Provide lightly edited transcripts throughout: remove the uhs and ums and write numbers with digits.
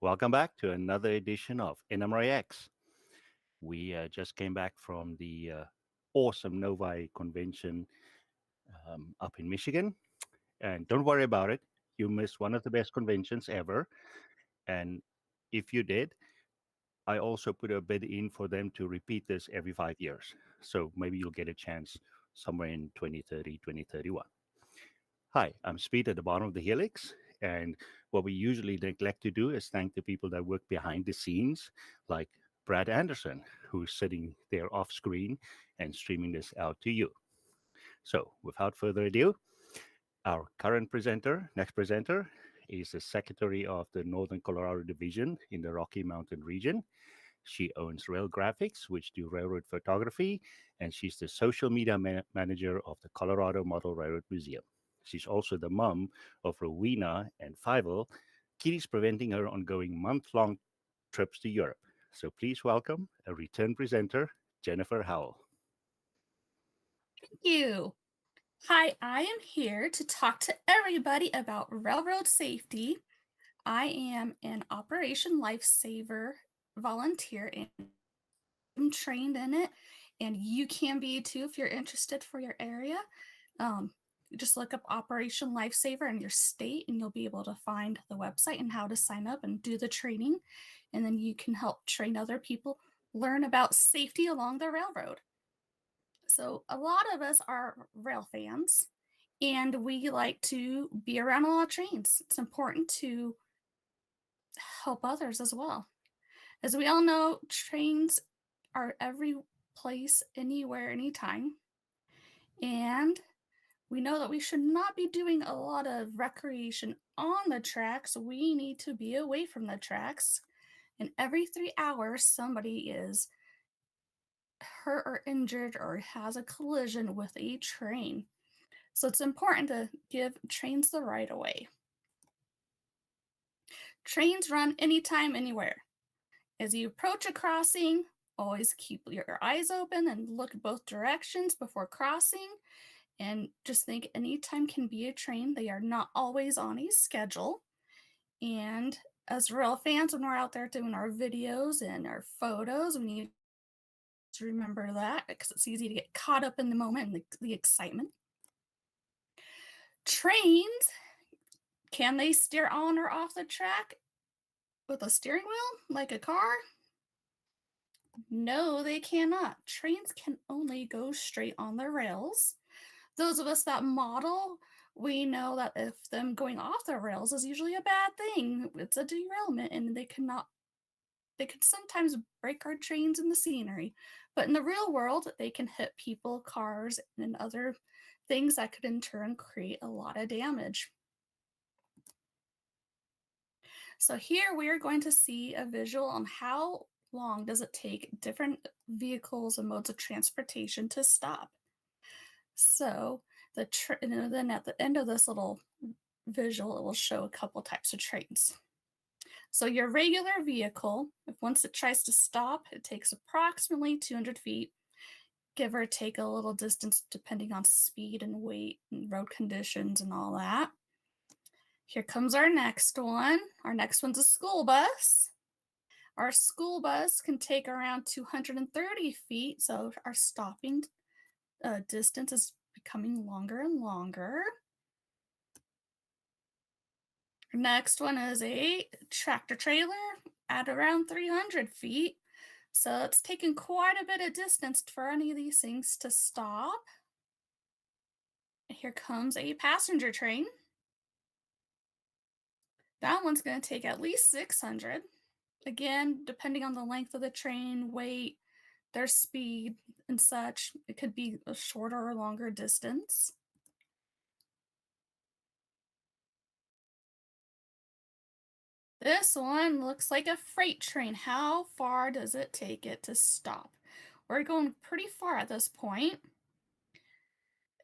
Welcome back to another edition of NMRAx. We just came back from the awesome Novi convention up in Michigan. And don't worry about it. You missed one of the best conventions ever. And if you did, I also put a bid in for them to repeat this every 5 years. So maybe you'll get a chance somewhere in 2030, 2031. Hi, I'm Speed at the bottom of the helix. And what we usually neglect to do is thank the people that work behind the scenes, like Brad Anderson, who's sitting there off screen and streaming this out to you. So, without further ado, our current presenter, next presenter, is the Secretary of the Northern Colorado Division in the Rocky Mountain region. She owns Rail Graphics, which do railroad photography, and she's the social media manager of the Colorado Model Railroad Museum. She's also the mom of Rowena and Fievel, kitties preventing her on going month-long trips to Europe. So please welcome a return presenter, Jennifer Howell. Thank you. Hi, I am here to talk to everybody about railroad safety. I am an Operation Lifesaver volunteer and I'm trained in it, and you can be too if you're interested for your area. Um, just look up Operation Lifesaver in your state, and you'll be able to find the website and how to sign up and do the training. And then you can help train other people learn about safety along the railroad. So, a lot of us are rail fans and we like to be around a lot of trains. It's important to help others as well. As we all know, trains are every place, anywhere, anytime. And we know that we should not be doing a lot of recreation on the tracks. We need to be away from the tracks. And every 3 hours, somebody is hurt or injured or has a collision with a train. So it's important to give trains the right of way. Trains run anytime, anywhere. As you approach a crossing, always keep your eyes open and look both directions before crossing. And just think anytime can be a train. They are not always on a schedule. And as rail fans, when we're out there doing our videos and our photos, we need to remember that because it's easy to get caught up in the moment and the excitement. Trains, can they steer on or off the track with a steering wheel like a car? No, they cannot. Trains can only go straight on the rails. Those of us that model, we know that if them going off the rails is usually a bad thing. It's a derailment and they could sometimes break our trains and the scenery. But in the real world, they can hit people, cars, and other things that could in turn create a lot of damage. So here we are going to see a visual on how long does it take different vehicles and modes of transportation to stop. So then at the end of this little visual, it will show a couple types of trains. So your regular vehicle, if once it tries to stop, it takes approximately 200 feet, give or take a little distance depending on speed and weight and road conditions and all that. Here comes our next one. Our next one's a school bus. Our school bus can take around 230 feet, so our stopping distance is becoming longer and longer. Next one is a tractor trailer at around 300 feet. So it's taken quite a bit of distance for any of these things to stop. Here comes a passenger train. That one's going to take at least 600. Again, depending on the length of the train, weight, their speed, and such, it could be a shorter or longer distance. This one looks like a freight train. How far does it take it to stop? We're going pretty far at this point.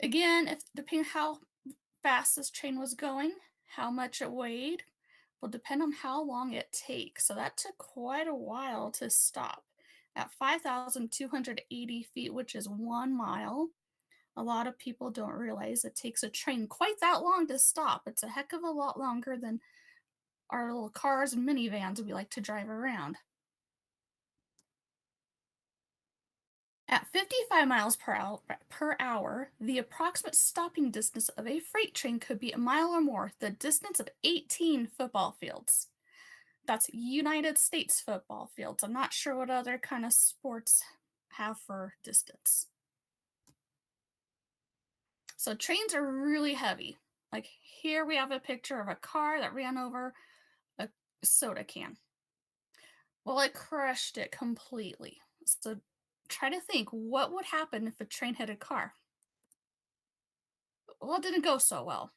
Again, if depending how fast this train was going, how much it weighed, will depend on how long it takes. So that took quite a while to stop at 5,280 feet, which is 1 mile. A lot of people don't realize it takes a train quite that long to stop. It's a heck of a lot longer than our little cars and minivans we like to drive around. At 55 miles per hour, the approximate stopping distance of a freight train could be a mile or more, the distance of 18 football fields. That's United States football fields. I'm not sure what other kind of sports have for distance. So trains are really heavy. Like here we have a picture of a car that ran over a soda can. Well, it crushed it completely. So try to think what would happen if a train hit a car. Well, it didn't go so well.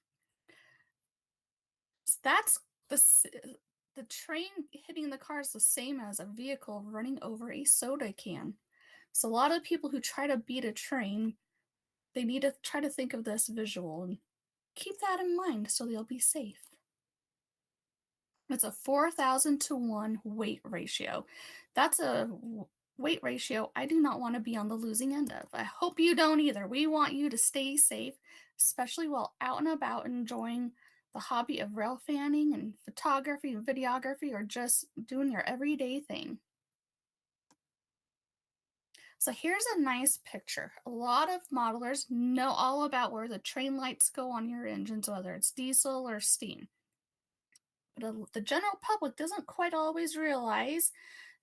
So that's the train hitting the car is the same as a vehicle running over a soda can. So a lot of people who try to beat a train, they need to try to think of this visual and keep that in mind so they'll be safe. It's a 4,000 to 1 weight ratio. That's a weight ratio I do not want to be on the losing end of. I hope you don't either. We want you to stay safe, especially while out and about enjoying the hobby of rail fanning and photography and videography or just doing your everyday thing. So here's a nice picture. A lot of modelers know all about where the train lights go on your engines, whether it's diesel or steam. But the general public doesn't quite always realize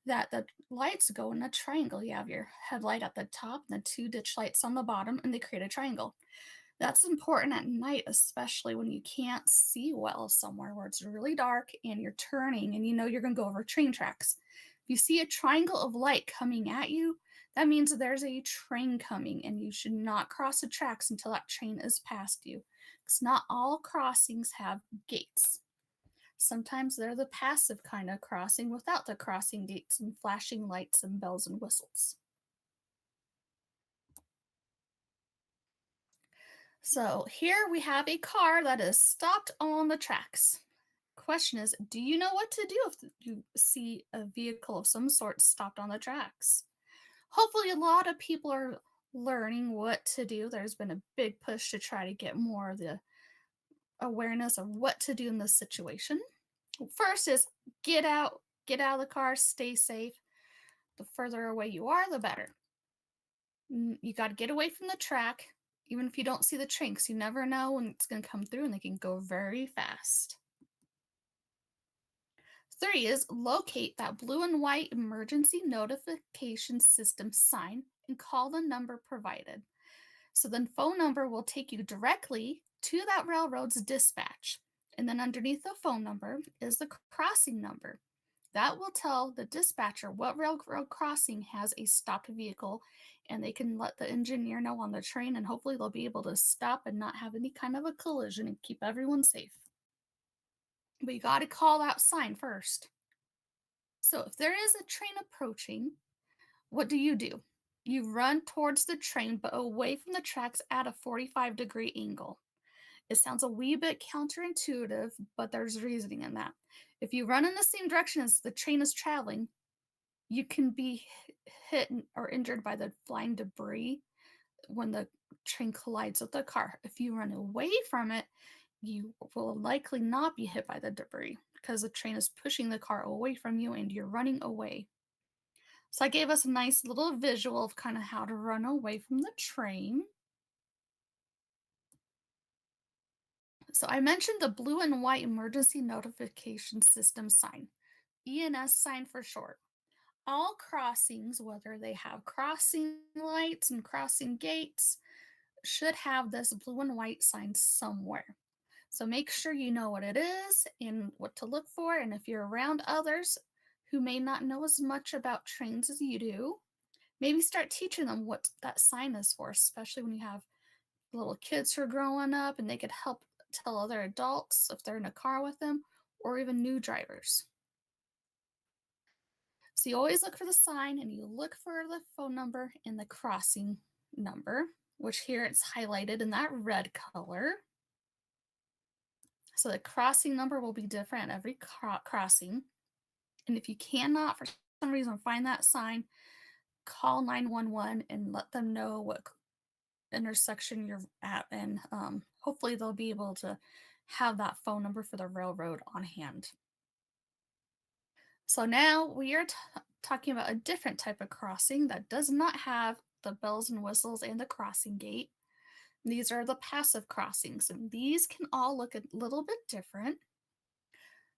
that the lights go in a triangle. You have your headlight at the top and the two ditch lights on the bottom, and they create a triangle. That's important at night, especially when you can't see well somewhere where it's really dark and you're turning and you know you're going to go over train tracks. If you see a triangle of light coming at you, that means there's a train coming and you should not cross the tracks until that train is past you. Because not all crossings have gates. Sometimes they're the passive kind of crossing without the crossing gates and flashing lights and bells and whistles. So here we have a car that is stopped on the tracks. Question is, do you know what to do if you see a vehicle of some sort stopped on the tracks? Hopefully a lot of people are learning what to do. There's been a big push to try to get more of the awareness of what to do in this situation. First is get out of the car, stay safe. The further away you are, the better. You got to get away from the track, even if you don't see the train, because you never know when it's going to come through and they can go very fast. 3 is locate that blue and white emergency notification system sign and call the number provided. So the phone number will take you directly to that railroad's dispatch. And then underneath the phone number is the crossing number. That will tell the dispatcher what railroad crossing has a stopped vehicle, and they can let the engineer know on the train, and hopefully they'll be able to stop and not have any kind of a collision and keep everyone safe. But you got to call that sign first. So if there is a train approaching, what do? You run towards the train, but away from the tracks at a 45-degree angle. It sounds a wee bit counterintuitive, but there's reasoning in that. If you run in the same direction as the train is traveling, you can be hit or injured by the flying debris when the train collides with the car. If you run away from it, you will likely not be hit by the debris because the train is pushing the car away from you and you're running away. So I gave us a nice little visual of kind of how to run away from the train. So I mentioned the blue and white emergency notification system sign, ENS sign for short. All crossings, whether they have crossing lights and crossing gates, should have this blue and white sign somewhere. So make sure you know what it is and what to look for. And if you're around others who may not know as much about trains as you do, maybe start teaching them what that sign is for, especially when you have little kids who are growing up and they could help tell other adults if they're in a car with them or even new drivers. So you always look for the sign and you look for the phone number and the crossing number, which here it's highlighted in that red color. So the crossing number will be different at every crossing. And if you cannot, for some reason, find that sign, call 911 and let them know what intersection you're at. And hopefully they'll be able to have that phone number for the railroad on hand. So now we are talking about a different type of crossing that does not have the bells and whistles and the crossing gate. These are the passive crossings, and these can all look a little bit different.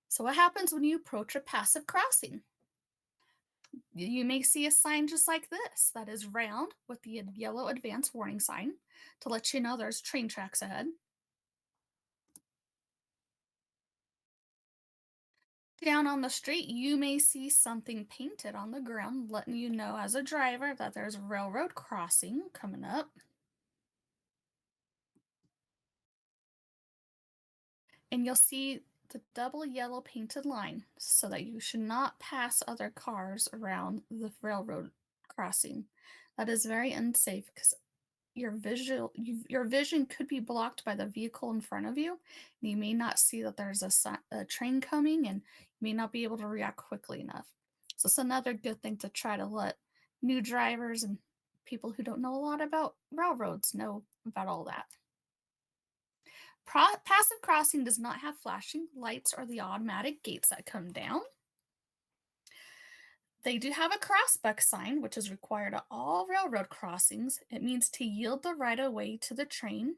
So, what happens when you approach a passive crossing? You may see a sign just like this that is round with the yellow advance warning sign to let you know there's train tracks ahead. Down on the street, you may see something painted on the ground letting you know as a driver that there's a railroad crossing coming up. And you'll see the double yellow painted line so that you should not pass other cars around the railroad crossing. That is very unsafe because your vision could be blocked by the vehicle in front of you, and you may not see that there's a train coming, and you may not be able to react quickly enough. So it's another good thing to try to let new drivers and people who don't know a lot about railroads know about all that. Passive crossing does not have flashing lights or the automatic gates that come down. They do have a crossbuck sign, which is required at all railroad crossings. It means to yield the right of way to the train.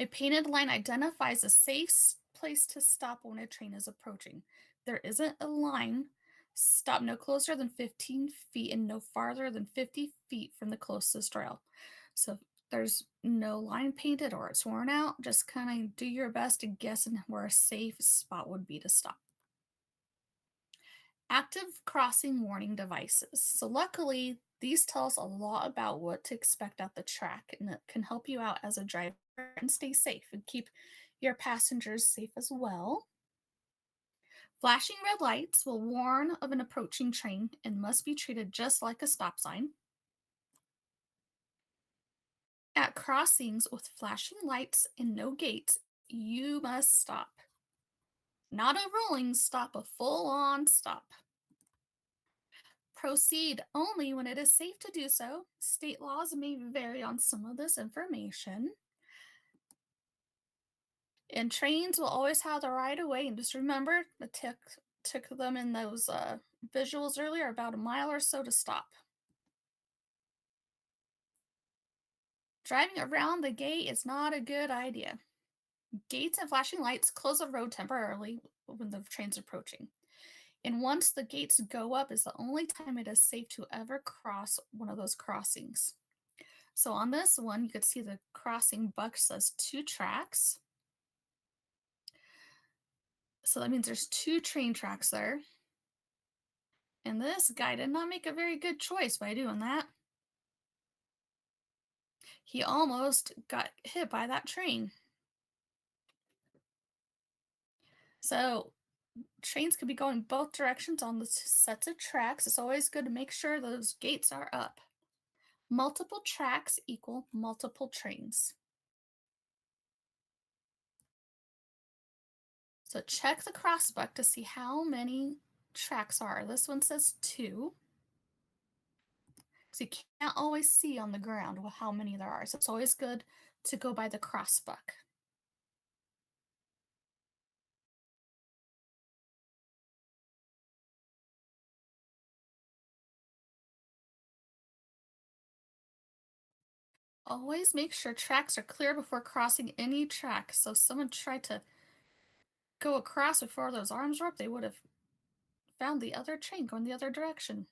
A painted line identifies a safe place to stop when a train is approaching. There isn't a line. Stop no closer than 15 feet and no farther than 50 feet from the closest rail. So if there's no line painted or it's worn out, just kind of do your best to guess where a safe spot would be to stop. Active crossing warning devices. So luckily, these tell us a lot about what to expect at the track, and it can help you out as a driver and stay safe and keep your passengers safe as well. Flashing red lights will warn of an approaching train and must be treated just like a stop sign. At crossings with flashing lights and no gates, you must stop. Not a rolling stop, a full on stop. Proceed only when it is safe to do so. State laws may vary on some of this information. And trains will always have the right of way. And just remember, I took them in those visuals earlier, about a mile or so to stop. Driving around the gate is not a good idea. Gates and flashing lights close the road temporarily when the train's approaching. And once the gates go up is the only time it is safe to ever cross one of those crossings. So on this one, you could see the crossing buck says 2 tracks. So that means there's 2 train tracks there. And this guy did not make a very good choice by doing that. He almost got hit by that train. So trains could be going both directions on the sets of tracks. It's always good to make sure those gates are up. Multiple tracks equal multiple trains. So check the crossbuck to see how many tracks are. This one says 2. So you can't always see on the ground how many there are. So it's always good to go by the crossbuck. Always make sure tracks are clear before crossing any track. So if someone tried to go across before those arms were up, they would have found the other train going the other direction.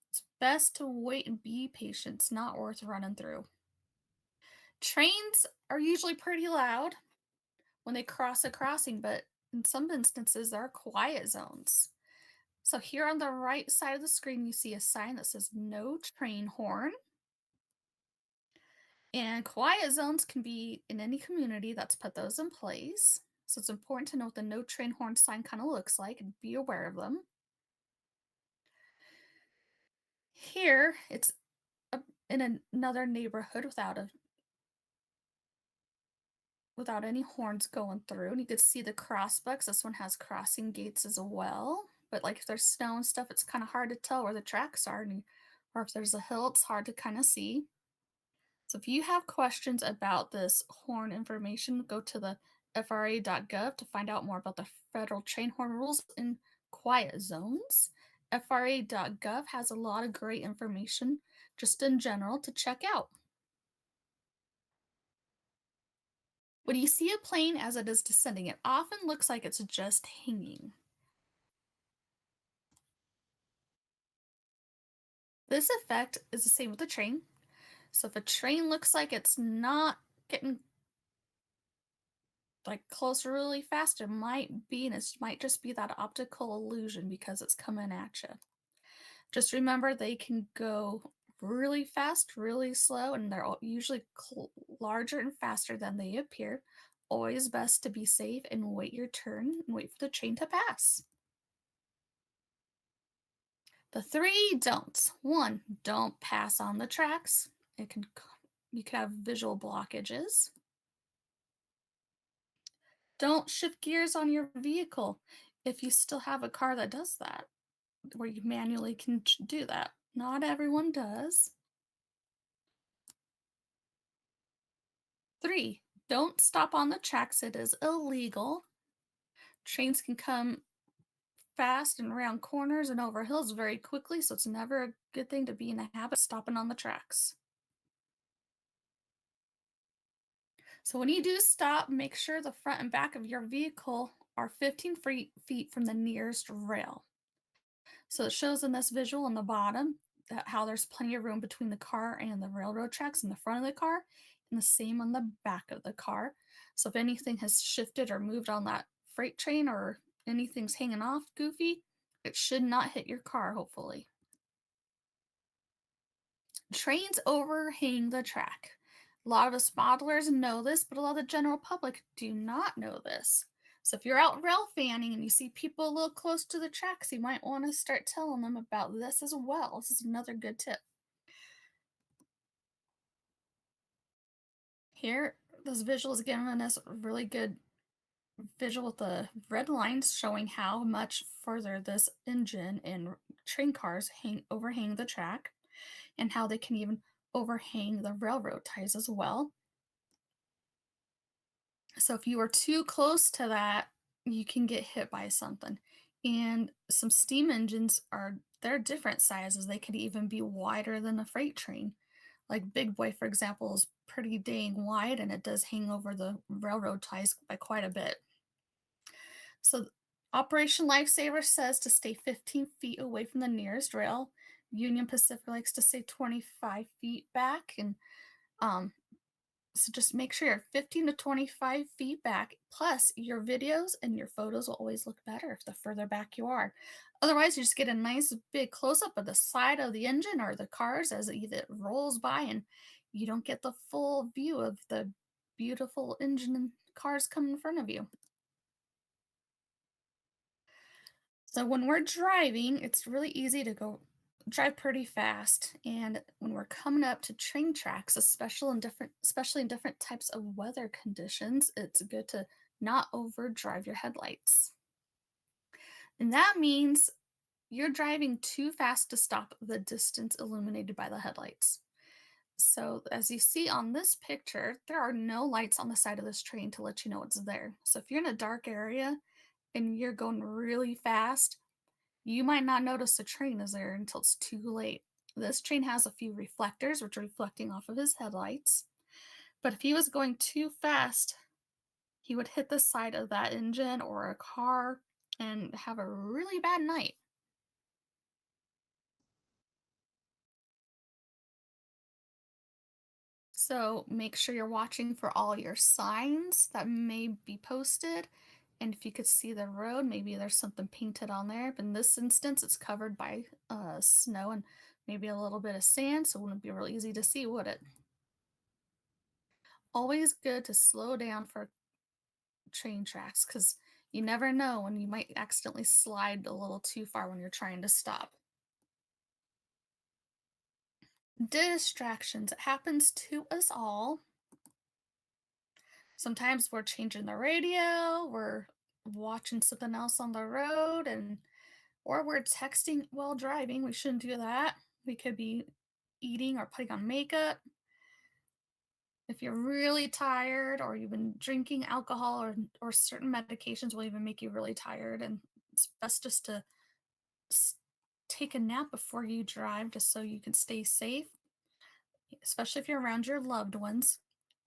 It's best to wait and be patient. It's not worth running through. Trains are usually pretty loud when they cross a crossing, but in some instances, there are quiet zones. So here on the right side of the screen, you see a sign that says no train horn. And quiet zones can be in any community that's put those in place. So it's important to know what the no train horn sign kind of looks like and be aware of them. Here, it's in another neighborhood without any horns going through. And you could see the crossbucks. This one has crossing gates as well. But like if there's snow and stuff, it's kind of hard to tell where the tracks are. Or if there's a hill, it's hard to kind of see. So if you have questions about this horn information, go to the FRA.gov to find out more about the federal train horn rules in quiet zones. FRA.gov has a lot of great information just in general to check out. When you see a plane as it is descending, it often looks like it's just hanging. This effect is the same with the train. So if a train looks like it's not getting like close really fast, it might be, and it might just be that optical illusion because it's coming at you. Just remember they can go really fast, really slow, and they're usually larger and faster than they appear. Always best to be safe and wait your turn and wait for the train to pass. The three don'ts. One, don't pass on the tracks. You could have visual blockages. Don't shift gears on your vehicle if you still have a car that does that, where you manually can do that. Not everyone does. Three, don't stop on the tracks. It is illegal. Trains can come fast and around corners and over hills very quickly, so it's never a good thing to be in the habit of stopping on the tracks. So when you do stop, make sure the front and back of your vehicle are 15 feet from the nearest rail. So it shows in this visual on the bottom that how there's plenty of room between the car and the railroad tracks in the front of the car, and the same on the back of the car. So if anything has shifted or moved on that freight train or anything's hanging off goofy, it should not hit your car, hopefully. Trains overhang the track. A lot of us modelers know this, but a lot of the general public do not know this. So if you're out rail fanning and you see people a little close to the tracks, you might want to start telling them about this as well. This is another good tip. Here, this visual is giving us a really good visual with the red lines showing how much further this engine and train cars overhang the track, and how they can even overhang the railroad ties as well. So if you are too close to that, you can get hit by something. And some steam engines they're different sizes. They could even be wider than a freight train. Like Big Boy, for example, is pretty dang wide and it does hang over the railroad ties by quite a bit. So Operation Lifesaver says to stay 15 feet away from the nearest rail. Union Pacific likes to say 25 feet back. And so just make sure you're 15 to 25 feet back. Plus, your videos and your photos will always look better if the further back you are. Otherwise, you just get a nice big close-up of the side of the engine or the cars as it rolls by, and you don't get the full view of the beautiful engine and cars coming in front of you. So when we're driving, it's really easy to drive pretty fast. And when we're coming up to train tracks, especially in different types of weather conditions, it's good to not overdrive your headlights. And that means you're driving too fast to stop the distance illuminated by the headlights. So as you see on this picture, there are no lights on the side of this train to let you know it's there. So if you're in a dark area and you're going really fast, you might not notice the train is there until it's too late. This train has a few reflectors, which are reflecting off of his headlights. But if he was going too fast, he would hit the side of that engine or a car and have a really bad night. So make sure you're watching for all your signs that may be posted. And if you could see the road, maybe there's something painted on there. But in this instance, it's covered by snow and maybe a little bit of sand, so it wouldn't be real easy to see, would it? Always good to slow down for train tracks because you never know when you might accidentally slide a little too far when you're trying to stop. Distractions. It happens to us all. Sometimes we're changing the radio, we're watching something else on the road, or we're texting while driving. We shouldn't do that. We could be eating or putting on makeup. If you're really tired or you've been drinking alcohol or certain medications will even make you really tired, and it's best just to s- take a nap before you drive just so you can stay safe, especially if you're around your loved ones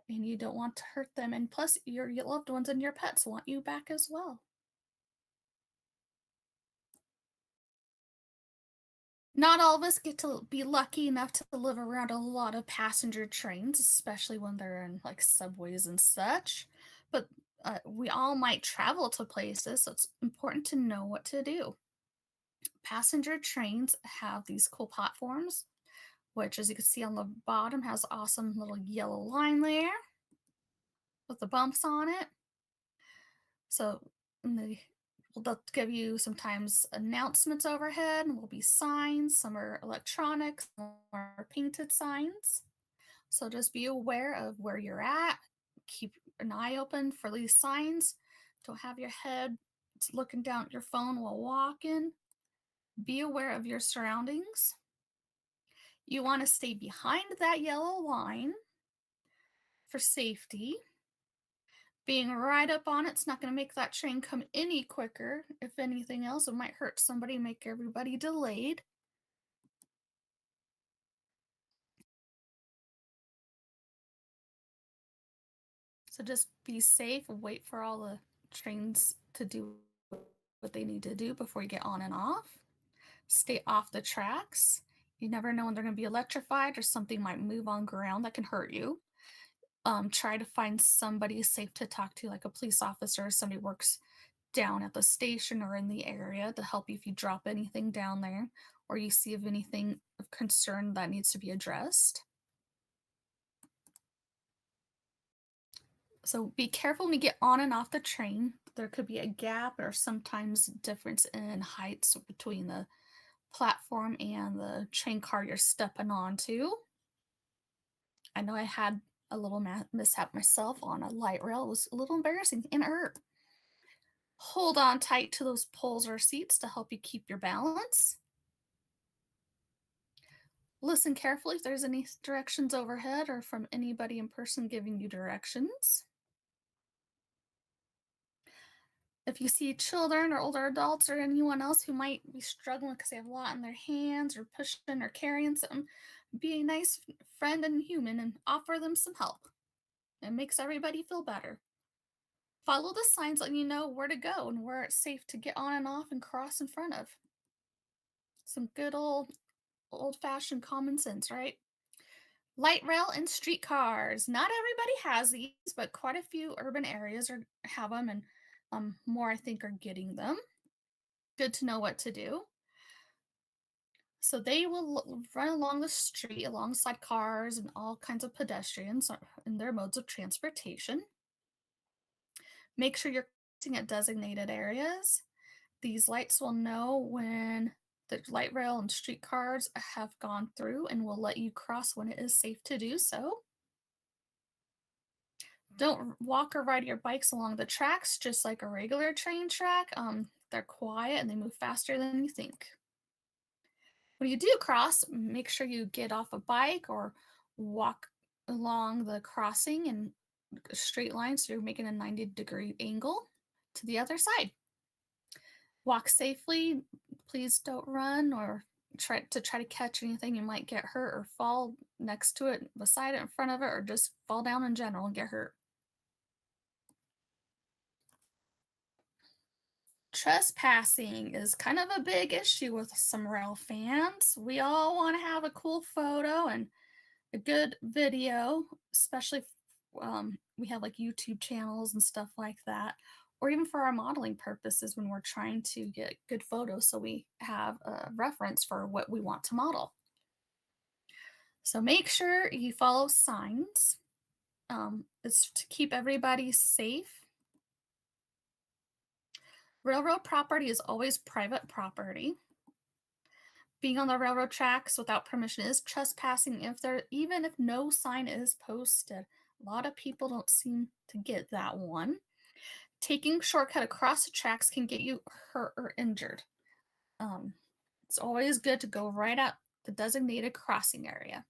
and you don't want to hurt them. And plus, your loved ones and your pets want you back as well. Not all of us get to be lucky enough to live around a lot of passenger trains, especially when they're in like subways and such. But we all might travel to places, so it's important to know what to do. Passenger trains have these cool platforms, which, as you can see on the bottom, has awesome little yellow line there with the bumps on it. So they'll give you sometimes announcements overhead, and will be signs. Some are electronic, some are painted signs. So just be aware of where you're at. Keep an eye open for these signs. Don't have your head looking down at your phone while walking. Be aware of your surroundings. You want to stay behind that yellow line for safety. Being right up on it's not going to make that train come any quicker. If anything else, it might hurt somebody, make everybody delayed. So just be safe and wait for all the trains to do what they need to do before you get on and off. Stay off the tracks. You never know when they're going to be electrified or something might move on ground that can hurt you. Try to find somebody safe to talk to, like a police officer, somebody works down at the station or in the area to help you if you drop anything down there or you see of anything of concern that needs to be addressed. So be careful when you get on and off the train. There could be a gap or sometimes difference in heights between the platform and the train car you're stepping onto. I know I had a little mishap myself on a light rail. It was a little embarrassing and it hurt. Hold on tight to those poles or seats to help you keep your balance. Listen carefully if there's any directions overhead or from anybody in person giving you directions. If you see children or older adults or anyone else who might be struggling because they have a lot in their hands or pushing or carrying something, be a nice friend and human and offer them some help. It makes everybody feel better. Follow the signs letting you know where to go and where it's safe to get on and off and cross in front of. Some good old-fashioned common sense, right? Light rail and streetcars. Not everybody has these, but quite a few urban areas have them, and more I think are getting them. Good to know what to do. So they will run along the street alongside cars and all kinds of pedestrians in their modes of transportation. Make sure you're crossing at designated areas. These lights will know when the light rail and streetcars have gone through and will let you cross when it is safe to do so. Don't walk or ride your bikes along the tracks just like a regular train track. They're quiet and they move faster than you think. When you do cross, make sure you get off a bike or walk along the crossing in a straight line so you're making a 90-degree angle to the other side. Walk safely. Please don't run or try to catch anything. You might get hurt or fall next to it, beside it, in front of it, or just fall down in general and get hurt. Trespassing is kind of a big issue with some rail fans. We all want to have a cool photo and a good video, especially if we have like YouTube channels and stuff like that, or even for our modeling purposes when we're trying to get good photos so we have a reference for what we want to model. So make sure you follow signs. It's to keep everybody safe. Railroad property is always private property. Being on the railroad tracks without permission is trespassing even if no sign is posted. A lot of people don't seem to get that one. Taking shortcut across the tracks can get you hurt or injured. It's always good to go right out the designated crossing area.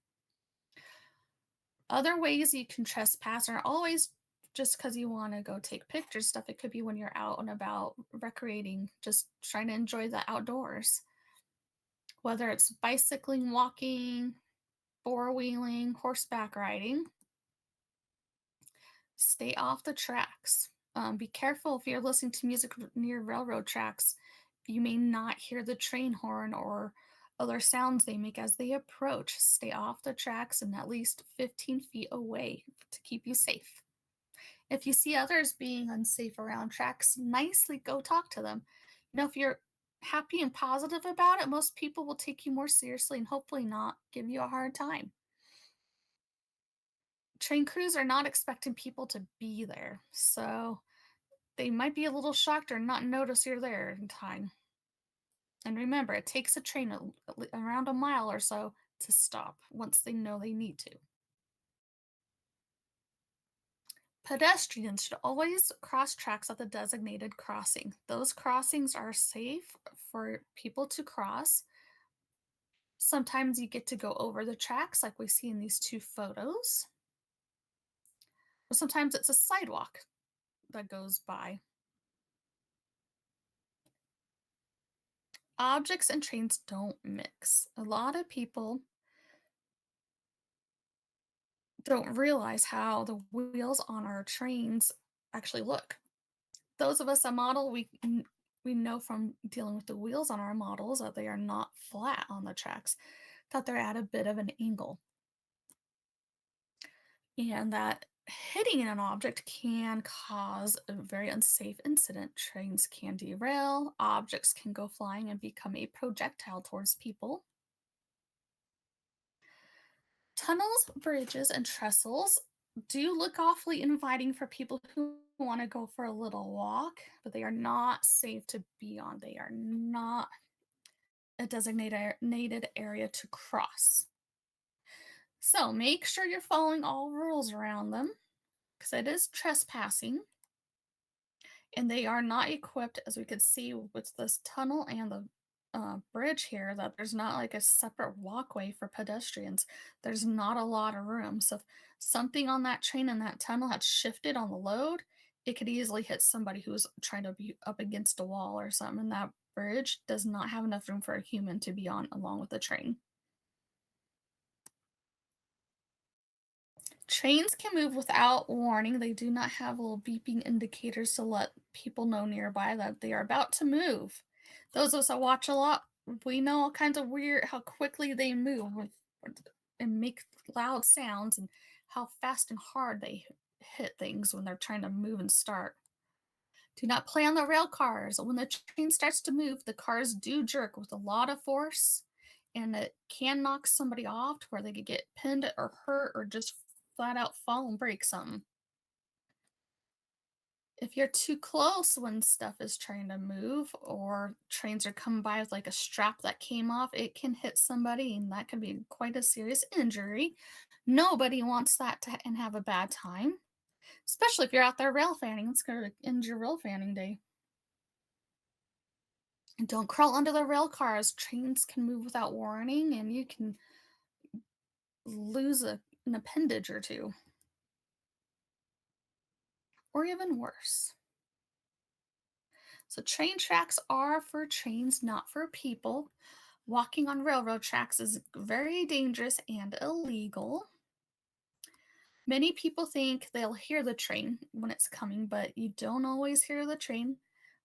Other ways you can trespass are always just because you want to go take pictures stuff. It could be when you're out and about recreating, just trying to enjoy the outdoors. Whether it's bicycling, walking, four-wheeling, horseback riding, stay off the tracks. Be careful if you're listening to music near railroad tracks. You may not hear the train horn or other sounds they make as they approach. Stay off the tracks and at least 15 feet away to keep you safe. If you see others being unsafe around tracks, nicely go talk to them. If you're happy and positive about it, most people will take you more seriously and hopefully not give you a hard time. Train crews are not expecting people to be there, so they might be a little shocked or not notice you're there in time. And remember, it takes a train around a mile or so to stop once they know they need to. Pedestrians should always cross tracks at the designated crossing. Those crossings are safe for people to cross. Sometimes you get to go over the tracks, like we see in these two photos. Or sometimes it's a sidewalk that goes by. Objects and trains don't mix. A lot of people don't realize how the wheels on our trains actually look. Those of us that model, we know from dealing with the wheels on our models that they are not flat on the tracks, that they're at a bit of an angle. And that hitting an object can cause a very unsafe incident. Trains can derail, objects can go flying and become a projectile towards people. Tunnels, bridges, and trestles do look awfully inviting for people who want to go for a little walk, but they are not safe to be on. They are not a designated area to cross. So make sure you're following all rules around them because it is trespassing. And they are not equipped, as we could see with this tunnel and the bridge here, that there's not like a separate walkway for pedestrians. There's not a lot of room. So if something on that train and that tunnel had shifted on the load, it could easily hit somebody who's trying to be up against a wall or something. And that bridge does not have enough room for a human to be on along with the train. Trains can move without warning. They do not have little beeping indicators to let people know nearby that they are about to move. Those of us that watch a lot, we know all kinds of weird how quickly they move and make loud sounds and how fast and hard they hit things when they're trying to move and start. Do not play on the rail cars. When the train starts to move, the cars do jerk with a lot of force, and it can knock somebody off to where they could get pinned or hurt or just flat out fall and break something. If you're too close when stuff is trying to move or trains are coming by with like a strap that came off, it can hit somebody and that can be quite a serious injury. Nobody wants that to and have a bad time, especially if you're out there rail fanning. It's going to end your rail fanning day. And don't crawl under the rail cars. Trains can move without warning and you can lose an appendage or two. Or even worse. So train tracks are for trains, not for people. Walking on railroad tracks is very dangerous and illegal. Many people think they'll hear the train when it's coming, but you don't always hear the train,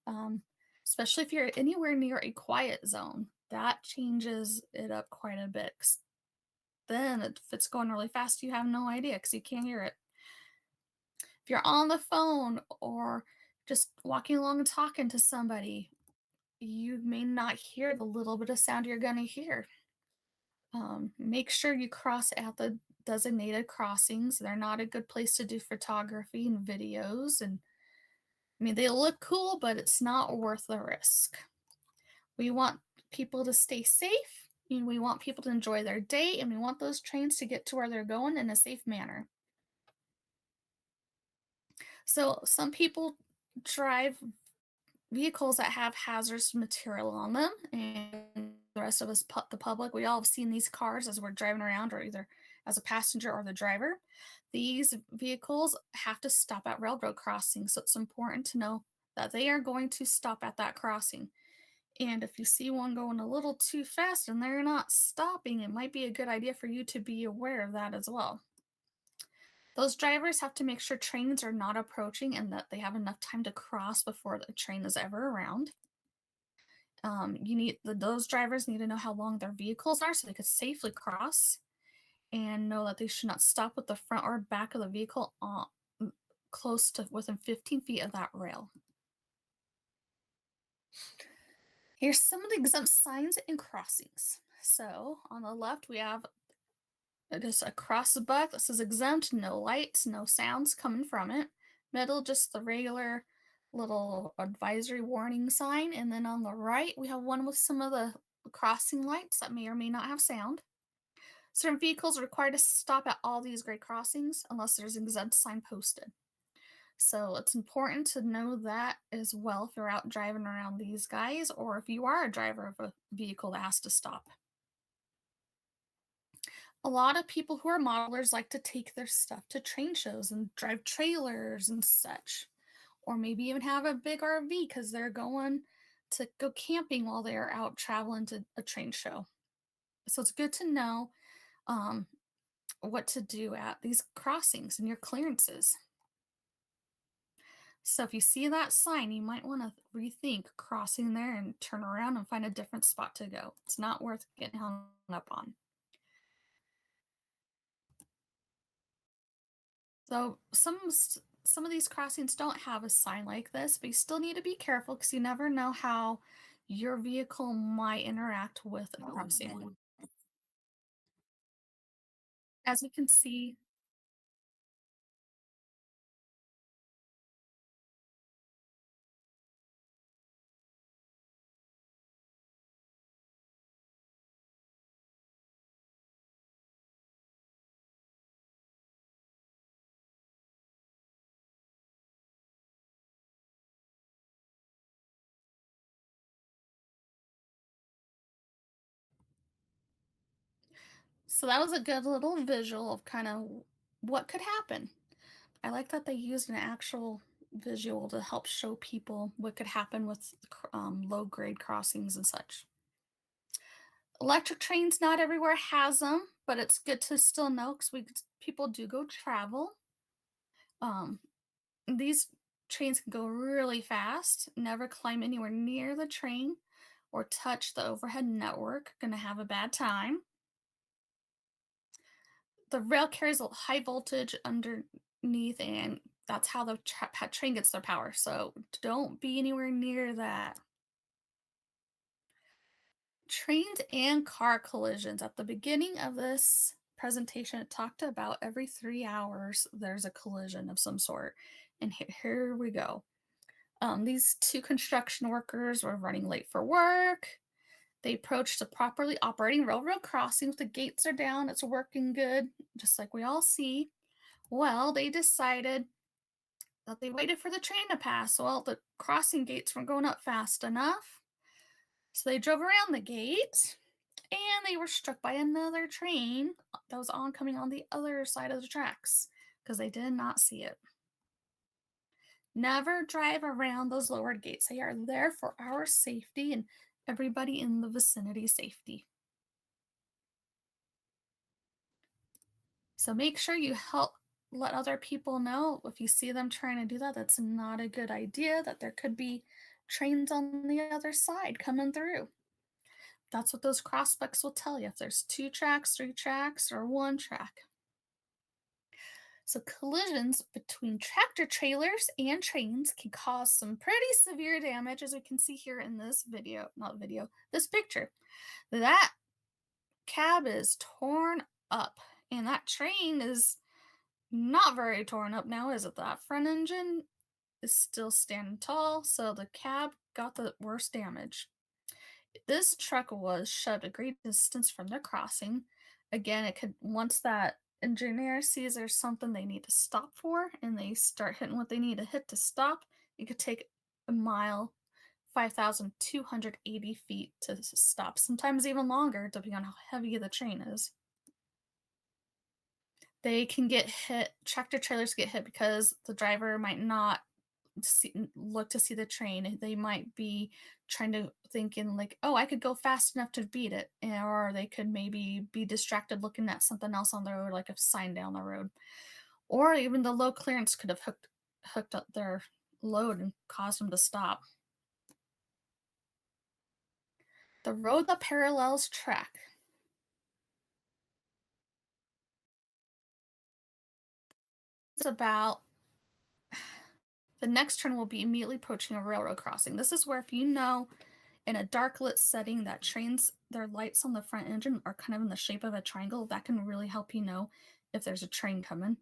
um, especially if you're anywhere near a quiet zone. That changes it up quite a bit. Then, if it's going really fast, you have no idea because you can't hear it. If you're on the phone or just walking along and talking to somebody, you may not hear the little bit of sound you're going to hear. Make sure you cross at the designated crossings. They're not a good place to do photography and videos. And I mean, they look cool, but it's not worth the risk. We want people to stay safe, and we want people to enjoy their day, and we want those trains to get to where they're going in a safe manner. So, some people drive vehicles that have hazardous material on them, and the rest of us, the public, we all have seen these cars as we're driving around or either as a passenger or the driver. These vehicles have to stop at railroad crossings, so it's important to know that they are going to stop at that crossing. And if you see one going a little too fast and they're not stopping, it might be a good idea for you to be aware of that as well. Those drivers have to make sure trains are not approaching and that they have enough time to cross before the train is ever around. Those drivers need to know how long their vehicles are so they could safely cross and know that they should not stop with the front or back of the vehicle close to within 15 feet of that rail. Here's some of the exempt signs and crossings. So on the left, we have just a cross buck that says exempt, no lights, no sounds coming from it. Middle, just the regular little advisory warning sign. And then on the right, we have one with some of the crossing lights that may or may not have sound. Certain vehicles are required to stop at all these grade crossings unless there's an exempt sign posted. So it's important to know that as well if you're out driving around these guys or if you are a driver of a vehicle that has to stop. A lot of people who are modelers like to take their stuff to train shows and drive trailers and such, or maybe even have a big RV because they're going to go camping while they're out traveling to a train show. So it's good to know what to do at these crossings and your clearances. So if you see that sign, you might want to rethink crossing there and turn around and find a different spot to go. It's not worth getting hung up on. So some of these crossings don't have a sign like this, but you still need to be careful because you never know how your vehicle might interact with a crossing. As you can see, so that was a good little visual of kind of what could happen. I like that they used an actual visual to help show people what could happen with low grade crossings and such. Electric trains, not everywhere has them, but it's good to still know because people do go travel. Um, these trains can go really fast. Never climb anywhere near the train or touch the overhead network. Gonna have a bad time. The rail carries a high voltage underneath, and that's how the train gets their power. So don't be anywhere near that. Trains and car collisions. At the beginning of this presentation, it talked about every 3 hours there's a collision of some sort. And here we go. These two construction workers were running late for work. They approached a properly operating railroad crossing with the gates are down. It's working good, just like we all see. Well, they decided that they waited for the train to pass. Well, the crossing gates weren't going up fast enough. So they drove around the gate and they were struck by another train that was oncoming on the other side of the tracks because they did not see it. Never drive around those lowered gates. They are there for our safety and everybody in the vicinity safety. So make sure you help let other people know if you see them trying to do that, that's not a good idea, that there could be trains on the other side coming through. That's what those crossbucks will tell you if there's 2 tracks, 3 tracks, or 1 track. So collisions between tractor trailers and trains can cause some pretty severe damage, as we can see here in this this picture. That cab is torn up, and that train is not very torn up now, is it? That front engine is still standing tall, so the cab got the worst damage. This truck was shoved a great distance from the crossing. Again, it could once that engineer sees there's something they need to stop for and they start hitting what they need to hit to stop, it could take a mile, 5,280 feet to stop, sometimes even longer, depending on how heavy the train is. They can get hit, tractor trailers get hit because the driver might not look to see the train. They might be trying to thinking like, "Oh, I could go fast enough to beat it," or they could maybe be distracted looking at something else on the road, like a sign down the road. Or even the low clearance could have hooked up their load and caused them to stop. The road that parallels track. It's about the next turn will be immediately approaching a railroad crossing. This is where if you know in a dark lit setting that trains, their lights on the front engine are kind of in the shape of a triangle, that can really help you know if there's a train coming.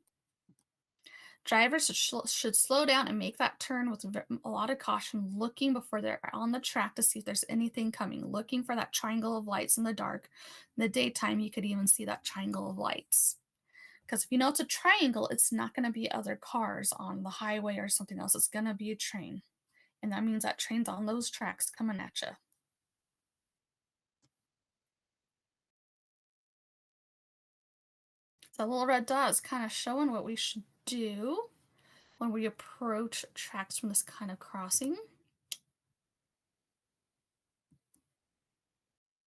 Drivers should slow down and make that turn with a lot of caution, looking before they're on the track to see if there's anything coming, looking for that triangle of lights in the dark. In the daytime, you could even see that triangle of lights. Because if you know it's a triangle, it's not going to be other cars on the highway or something else. It's going to be a train. And that means that train's on those tracks coming at you. The little red dot is kind of showing what we should do when we approach tracks from this kind of crossing.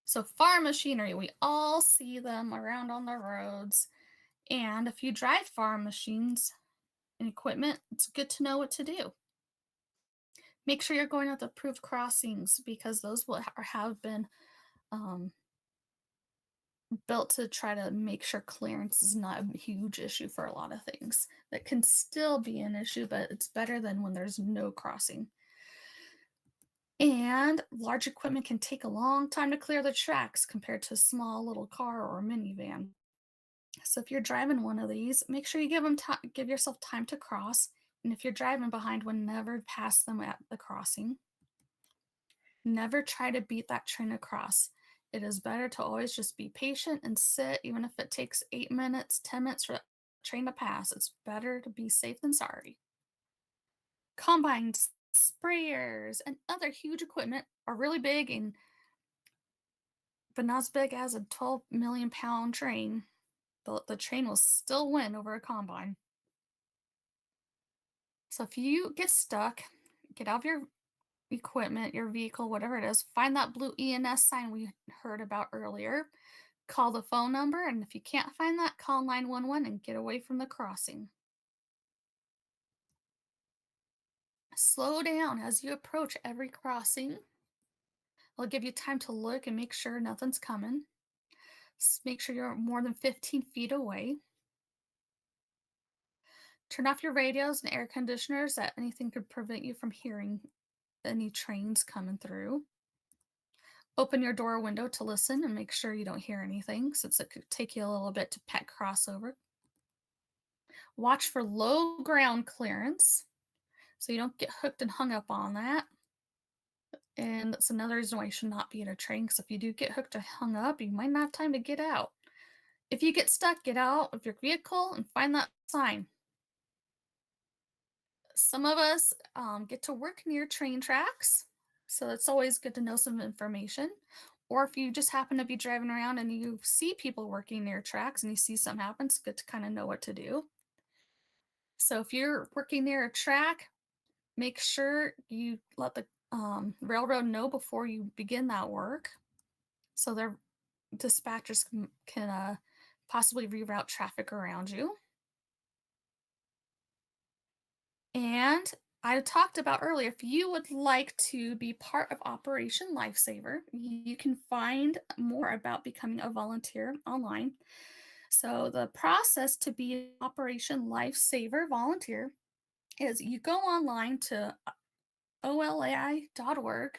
So farm machinery, we all see them around on the roads. And if you drive farm machines and equipment, it's good to know what to do. Make sure you're going at the approved crossings because those will have been built to try to make sure clearance is not a huge issue for a lot of things. That can still be an issue, but it's better than when there's no crossing. And large equipment can take a long time to clear the tracks compared to a small little car or a minivan. So if you're driving one of these, make sure you give yourself time to cross. And if you're driving behind one, never pass them at the crossing. Never try to beat that train across. It is better to always just be patient and sit, even if it takes 8 minutes, 10 minutes for the train to pass. It's better to be safe than sorry. Combines, sprayers, and other huge equipment are really big and but not as big as a 12 million pound train. The train will still win over a combine. So if you get stuck, get out of your equipment, your vehicle, whatever it is, find that blue ENS sign we heard about earlier. Call the phone number, and if you can't find that, call 911 and get away from the crossing. Slow down as you approach every crossing. It'll give you time to look and make sure nothing's coming. Make sure you're more than 15 feet away. Turn off your radios and air conditioners that anything could prevent you from hearing any trains coming through. Open your door window to listen and make sure you don't hear anything since it could take you a little bit to pet crossover. Watch for low ground clearance so you don't get hooked and hung up on that. And that's another reason why you should not be in a train because if you do get hooked or hung up, you might not have time to get out. If you get stuck, get out of your vehicle and find that sign. Some of us get to work near train tracks, so it's always good to know some information. Or if you just happen to be driving around and you see people working near tracks and you see something happen, it's good to kind of know what to do. So if you're working near a track, make sure you let the railroad know before you begin that work so their dispatchers can possibly reroute traffic around you. And I talked about earlier, if you would like to be part of Operation Lifesaver, you can find more about becoming a volunteer online. So, the process to be an Operation Lifesaver volunteer is you go online to olai.org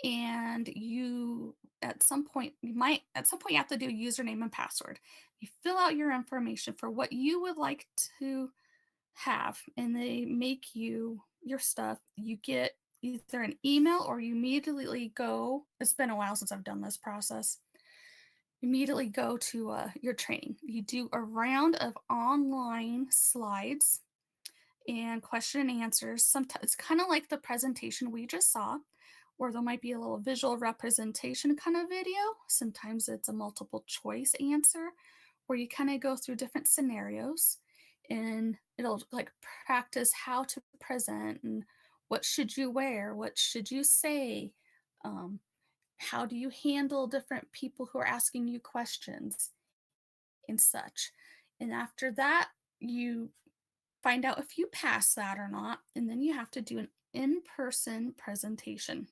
and you at some point you have to do a username and password. You fill out your information for what you would like to have and they make you your stuff. You get either an email or you immediately go, it's been a while since I've done this process, immediately go to your training. You do a round of online slides and question and answers. Sometimes it's kind of like the presentation we just saw, or there might be a little visual representation kind of video. Sometimes it's a multiple choice answer, where you kind of go through different scenarios, and it'll like practice how to present and what should you wear, what should you say, um, how do you handle different people who are asking you questions and such. And after that, you find out if you pass that or not, and then you have to do an in-person presentation.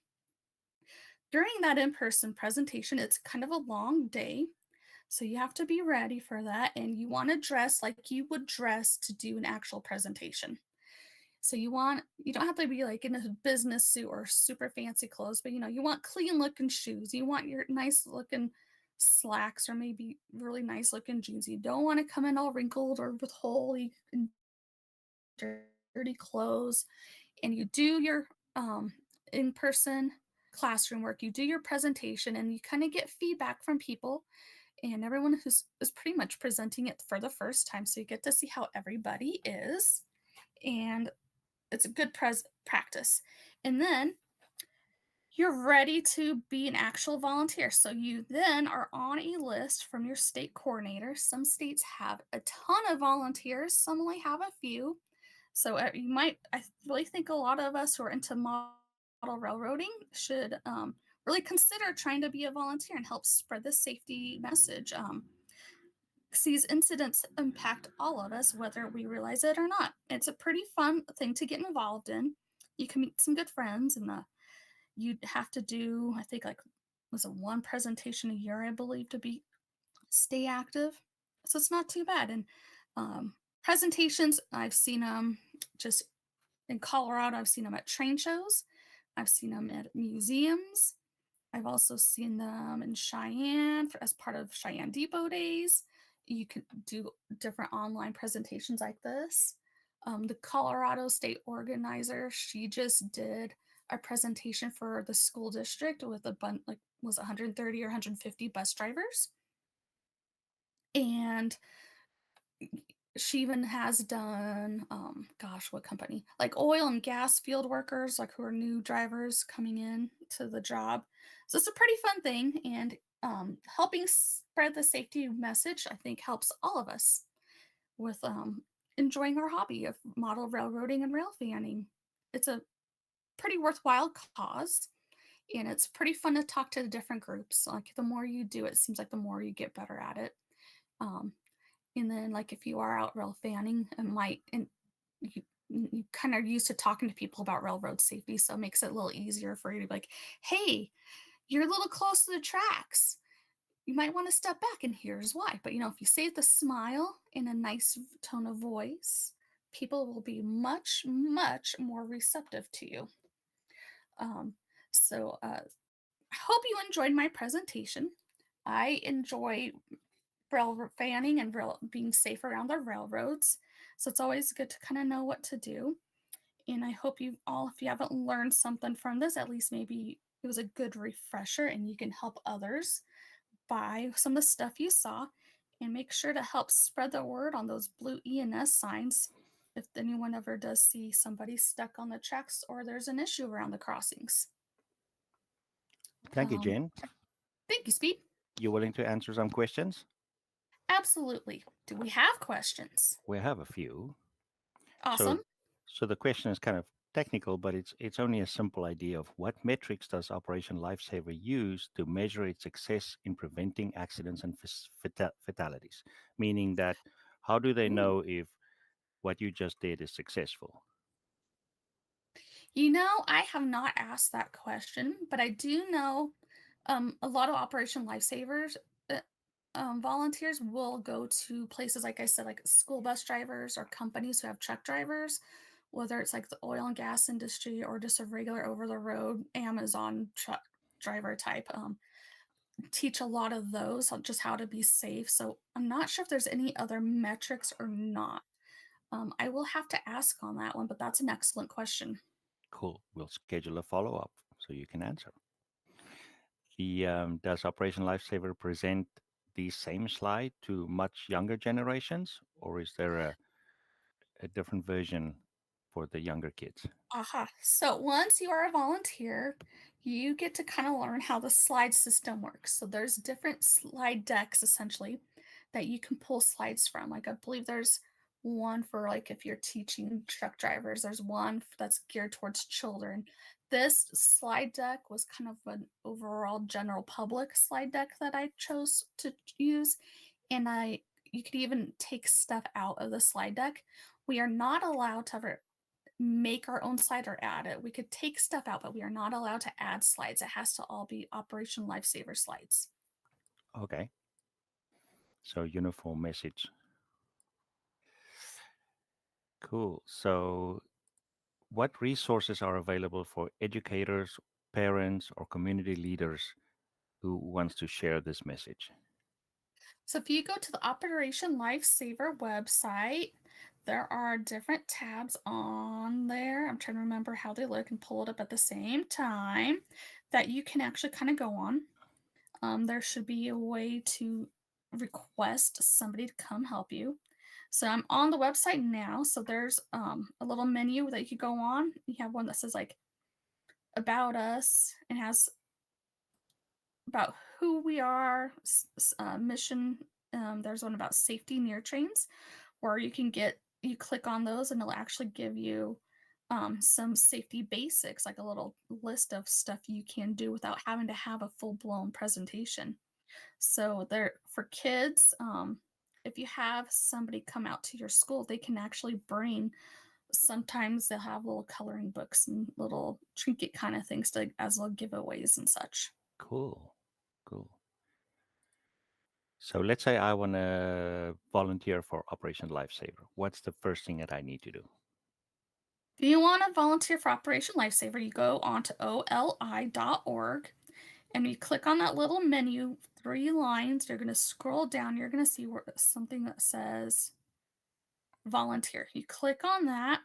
During that in-person presentation, it's kind of a long day, so you have to be ready for that, and you want to dress like you would dress to do an actual presentation. So you don't have to be like in a business suit or super fancy clothes, but you want clean looking shoes. You want your nice looking slacks or maybe really nice looking jeans. You don't want to come in all wrinkled or with holy and dirty clothes. And you do your in-person classroom work. You do your presentation and you kind of get feedback from people and everyone who's is pretty much presenting it for the first time. So you get to see how everybody is. And it's a good practice. And then you're ready to be an actual volunteer. So you then are on a list from your state coordinator. Some states have a ton of volunteers, some only have a few. So I really think a lot of us who are into model railroading should really consider trying to be a volunteer and help spread the safety message. 'Cause these incidents impact all of us, whether we realize it or not. It's a pretty fun thing to get involved in. You can meet some good friends, and you'd have to do, I think, like, was it one presentation a year, I believe, to be stay active. So it's not too bad. And presentations, I've seen them just in Colorado. I've seen them at train shows. I've seen them at museums. I've also seen them in Cheyenne as part of Cheyenne Depot Days. You can do different online presentations like this. The Colorado State organizer, she just did a presentation for the school district with a bunch, like, was 130 or 150 bus drivers. And she even has done, gosh, what company? Like oil and gas field workers, like who are new drivers coming in to the job. So it's a pretty fun thing, and helping spread the safety message, I think, helps all of us with enjoying our hobby of model railroading and rail fanning. It's a pretty worthwhile cause, and it's pretty fun to talk to the different groups. Like the more you do it, it seems like the more you get better at it. Um, and then, like, if you are out rail fanning, it might, and you kind of used to talking to people about railroad safety, so it makes it a little easier for you to be like, hey, you're a little close to the tracks. You might want to step back, and here's why. But if you say it with a smile in a nice tone of voice, people will be much, much more receptive to you. Um, so I hope you enjoyed my presentation. I enjoy rail fanning and being safe around the railroads. So it's always good to kind of know what to do. And I hope you all, if you haven't learned something from this, at least maybe it was a good refresher and you can help others buy some of the stuff you saw, and make sure to help spread the word on those blue ENS signs if anyone ever does see somebody stuck on the tracks or there's an issue around the crossings. Thank you, Um, Jen. Thank you, Speed. You willing to answer some questions? Absolutely. Do we have questions? We have a few. So, Awesome. so the question is kind of technical, but it's only a simple idea of what metrics does Operation Lifesaver use to measure its success in preventing accidents and fatalities? Meaning that, how do they Ooh. know if what you just did is successful? I have not asked that question, but I do know a lot of Operation Lifesavers uh, volunteers will go to places, like I said, like school bus drivers or companies who have truck drivers, whether it's like the oil and gas industry or just a regular over the road Amazon truck driver type. Teach a lot of those on just how to be safe. So I'm not sure if there's any other metrics or not. I will have to ask on that one, but that's an excellent question. Cool. We'll schedule a follow up so you can answer. Does Operation Lifesaver present the same slide to much younger generations, or is there a different version for the younger kids? Aha. So once you are a volunteer, you get to kind of learn how the slide system works. So there's different slide decks essentially that you can pull slides from. Like I believe there's one for like if you're teaching truck drivers, there's one that's geared towards children. This slide deck was kind of an overall general public slide deck that I chose to use, and I you could even take stuff out of the slide deck. We are not allowed to ever make our own slide or add it. We could take stuff out, but we are not allowed to add slides. It has to all be Operation Lifesaver slides. Okay. So uniform message. Cool. So what resources are available for educators, parents, or community leaders who wants to share this message? So if you go to the Operation Lifesaver website, there are different tabs on there. I'm trying to remember how they look and pull it up at the same time that you can actually kind of go on. There should be a way to request somebody to come help you. So I'm on the website now. So there's a little menu that you could go on. You have one that says like about us. It has about who we are, mission. There's one about safety near trains, where you click on those and it'll actually give you some safety basics, like a little list of stuff you can do without having to have a full blown presentation. So there for kids, if you have somebody come out to your school, they can actually bring. Sometimes they'll have little coloring books and little trinket kind of things to as little giveaways and such. Cool. Cool. So let's say I want to volunteer for Operation Lifesaver. What's the first thing that I need to do? If you want to volunteer for Operation Lifesaver, you go on to oli.org and you click on that little menu, 3 lines. You're going to scroll down. You're going to see something that says volunteer. You click on that.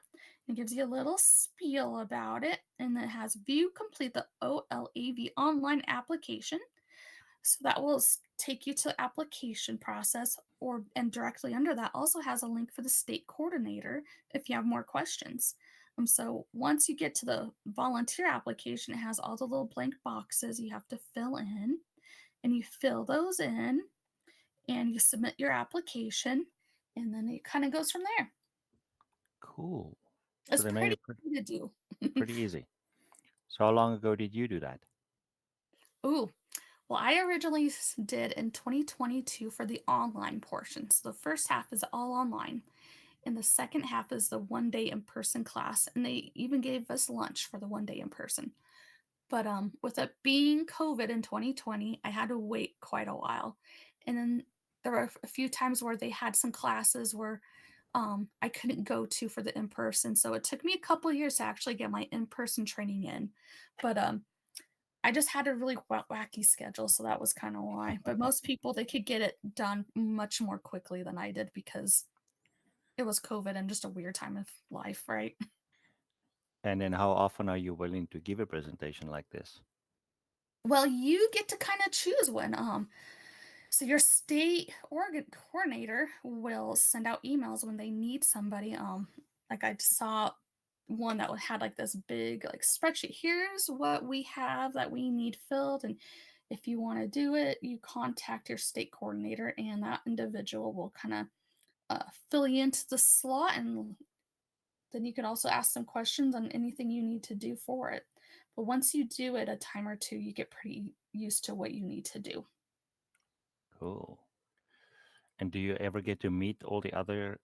It gives you a little spiel about it, and then it has view complete the OLAV online application. So that will take you to the application process, and directly under that also has a link for the state coordinator if you have more questions. So once you get to the volunteer application, it has all the little blank boxes you have to fill in, and you fill those in, and you submit your application, and then it kind of goes from there. Cool. So It's they made pretty it pretty, easy to do. pretty easy. So how long ago did you do that? Ooh, well, I originally did in 2022 for the online portion. So the first half is all online, and the second half is the 1 day in person class. And they even gave us lunch for the 1 day in person. But with it being COVID in 2020, I had to wait quite a while. And then there were a few times where they had some classes where I couldn't go to for the in person. So it took me a couple years to actually get my in person training in. But I just had a really wacky schedule, so that was kind of why. But most people, they could get it done much more quickly than I did because it was COVID and just a weird time of life, right? And then how often are you willing to give a presentation like this? Well, you get to kind of choose when. So your state organ coordinator will send out emails when they need somebody. Like I saw one that had like this big like spreadsheet. Here's what we have that we need filled, and if you want to do it, you contact your state coordinator, and that individual will kind of fill you into the slot, and then you can also ask some questions on anything you need to do for it. But once you do it a time or two, you get pretty used to what you need to do. Cool. And do you ever get to meet all the other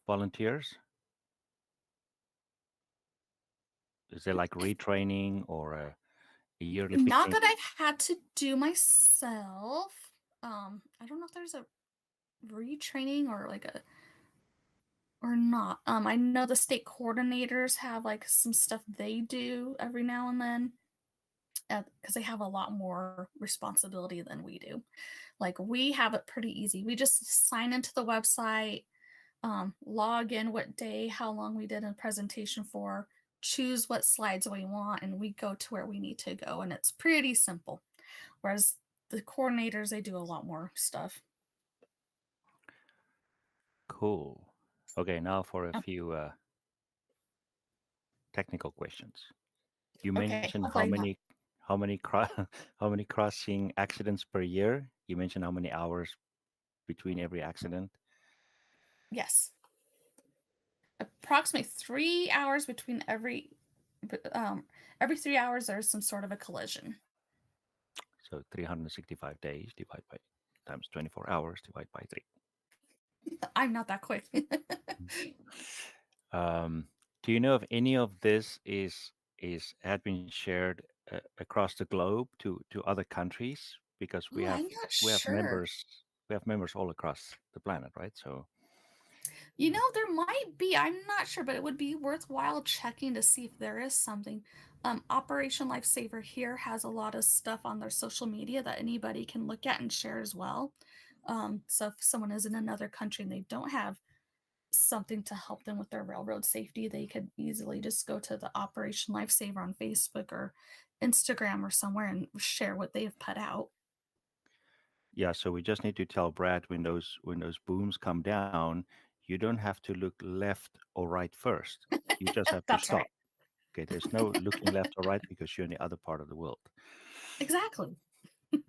volunteers? Is there like retraining or a yearly Not picnic? that I've had to do myself. I don't know if there's a retraining or like a or not. I know the state coordinators have like some stuff they do every now and then because they have a lot more responsibility than we do. Like we have it pretty easy. We just sign into the website, log in what day, how long we did a presentation for, choose what slides we want, and we go to where we need to go. And it's pretty simple. Whereas the coordinators, they do a lot more stuff. Cool. Okay, now for a Oh, few technical questions. You okay, mentioned hopefully not. how many how many crossing accidents per year? You mentioned how many hours between every accident? Yes. Approximately 3 hours between every 3 hours there's some sort of a collision. So 365 days divided by times 24 hours divided by 3. I'm not that quick. Do you know if any of this is had been shared across the globe to other countries? Because Oh, I'm not we have sure. members all across the planet, right? So There might be. I'm not sure, but it would be worthwhile checking to see if there is something. Operation Lifesaver here has a lot of stuff on their social media that anybody can look at and share as well. So if someone is in another country and they don't have something to help them with their railroad safety, they could easily just go to the Operation Lifesaver on Facebook or Instagram or somewhere and share what they've put out. yeah, so we just need to tell Brad when those booms come down, you don't have to look left or right first. You just have to That's stop. right. Okay, there's no looking left or right because you're in the other part of the world. Exactly.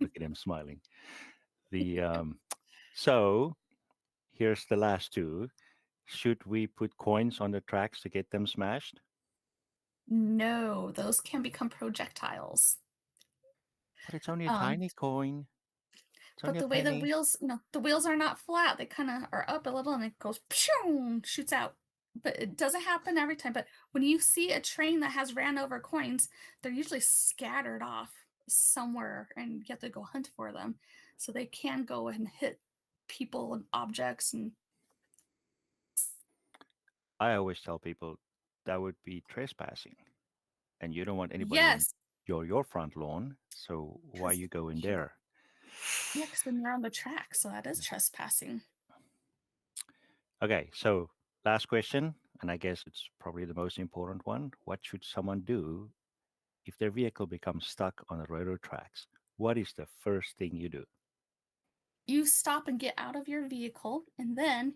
Look at him smiling. The so here's the last two. Should we put coins on the tracks to get them smashed? No, those can become projectiles. But it's only a Um, tiny coin. It's but only a the way the penny. wheels, no, the wheels are not flat. They kind of are up a little and it goes, pshoo, shoots out. But it doesn't happen every time. But when you see a train that has ran over coins, they're usually scattered off somewhere and you have to go hunt for them. So they can go and hit people and objects and I always tell people that would be trespassing, and you don't want anybody on yes. your front lawn. So why Because you go in there? yeah, because then you're on the track. So that is trespassing. Okay, so last question, and I guess it's probably the most important one. What should someone do if their vehicle becomes stuck on the railroad tracks? What is the first thing you do? You stop and get out of your vehicle, and then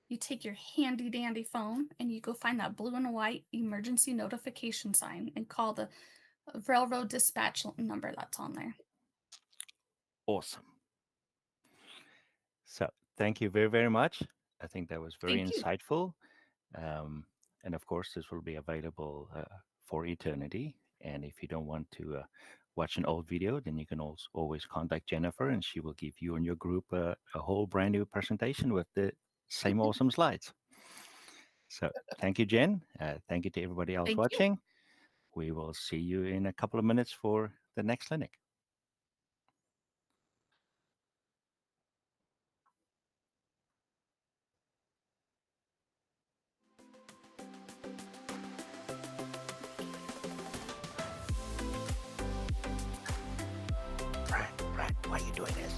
you take your handy dandy phone and you go find that blue and white emergency notification sign and call the railroad dispatch number that's on there. Awesome. So thank you very, very much. I think that was very Thank you. insightful. Um, and of course, this will be available for eternity. And if you don't want to watch an old video, then you can also always contact Jennifer, and she will give you and your group a whole brand new presentation with the same awesome slides. So thank you, Jen. Thank you to everybody else Thank you. watching. We will see you in a couple of minutes for the next clinic. Brad, why are you doing this?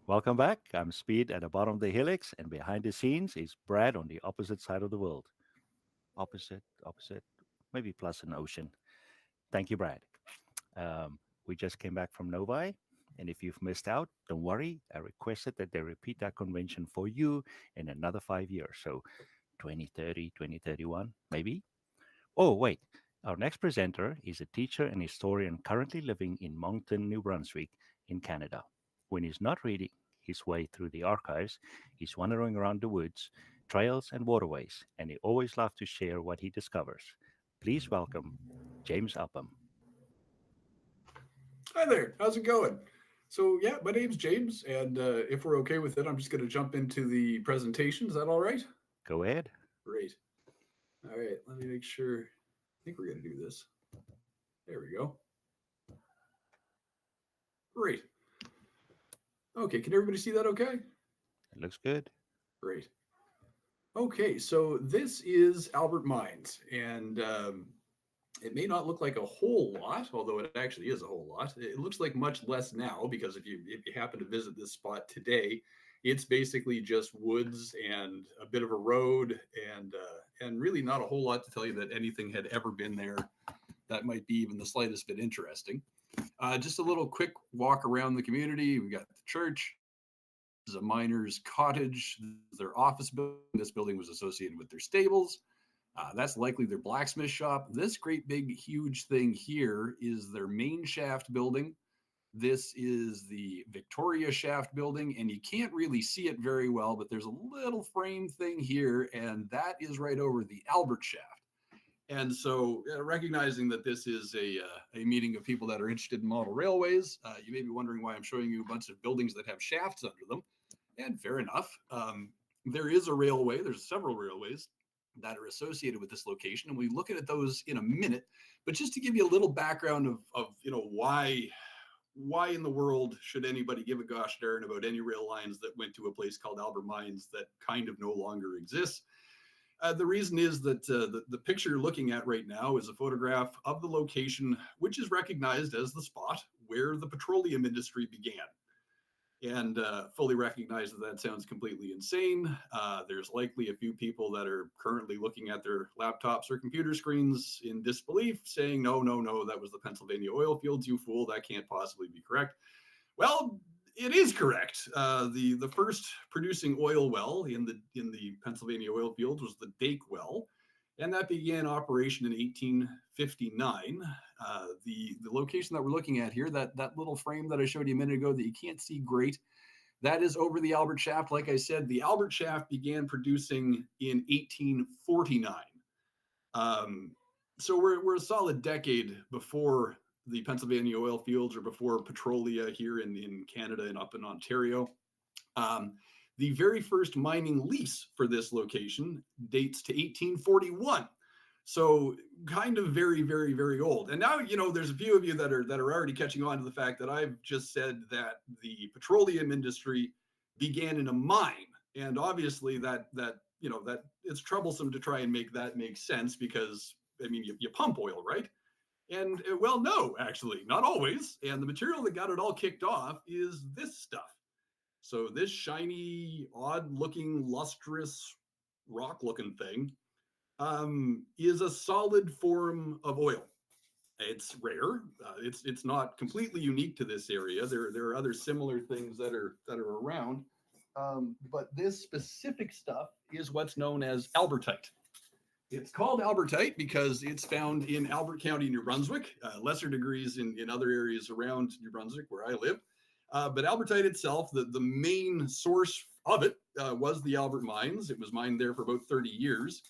Welcome back. I'm Speed at the bottom of the helix, and behind the scenes is Brad on the opposite side of the world. Opposite, maybe plus an ocean. Thank you, Brad. We just came back from Novi, and if you've missed out, don't worry. I requested that they repeat that convention for you in another 5 years. So 2030, 2031, maybe. Oh, wait. Our next presenter is a teacher and historian currently living in Moncton, New Brunswick, in Canada. When he's not reading his way through the archives, he's wandering around the woods, trails, and waterways, and he always loves to share what he discovers. Please welcome James Upham. Hi there. How's it going? So, yeah, my name's James, and if we're okay with it, I'm just going to jump into the presentation. Is that all right? Go ahead. Great. All right, let me make sure. I think we're going to do this. There we go. Great. Okay, can everybody see that okay? It looks good. Great. Okay, so this is Albert Mines, and it may not look like a whole lot, although it actually is a whole lot. It looks like much less now because if you happen to visit this spot today, it's basically just woods and a bit of a road, and really not a whole lot to tell you that anything had ever been there that might be even the slightest bit interesting. Just a little quick walk around the community. We got the church. This is a miner's cottage. This is their office building. This building was associated with their stables. That's likely their blacksmith shop. This great big huge thing here is their main shaft building. This is the Victoria shaft building, and you can't really see it very well, but there's a little frame thing here, and that is right over the Albert shaft. And so recognizing that this is a meeting of people that are interested in model railways, you may be wondering why I'm showing you a bunch of buildings that have shafts under them. And fair enough. There is a railway. There's several railways that are associated with this location, and we look at those in a minute. But just to give you a little background of why in the world should anybody give a gosh darn about any rail lines that went to a place called Albert Mines that kind of no longer exists? The reason is that the picture you're looking at right now is a photograph of the location, which is recognized as the spot where the petroleum industry began. And fully recognize that sounds completely insane. There's likely a few people that are currently looking at their laptops or computer screens in disbelief, saying, no, that was the Pennsylvania oil fields, you fool, that can't possibly be correct. Well, it is correct. The first producing oil well in the Pennsylvania oil fields was the Dake well, and that began operation in 1859. The location that we're looking at here, that little frame that I showed you a minute ago that you can't see great, that is over the Albert shaft. Like I said, the Albert shaft began producing in 1849. So we're a solid decade before the Pennsylvania oil fields or before Petrolia here in Canada and up in Ontario. The very first mining lease for this location dates to 1841. So kind of very, very, very old. And now, there's a few of you that are already catching on to the fact that I've just said that the petroleum industry began in a mine. And obviously that it's troublesome to try and make that make sense because, you pump oil, right? And well, no, actually, not always. And the material that got it all kicked off is this stuff. So this shiny, odd-looking, lustrous, rock-looking thing is a solid form of oil. It's rare. It's not completely unique to this area. There are other similar things that are around, but this specific stuff is what's known as albertite. It's called albertite because it's found in Albert County, New Brunswick. Lesser degrees in other areas around New Brunswick where I live. But albertite itself, the main source of it was the Albert Mines. It was mined there for about 30 years.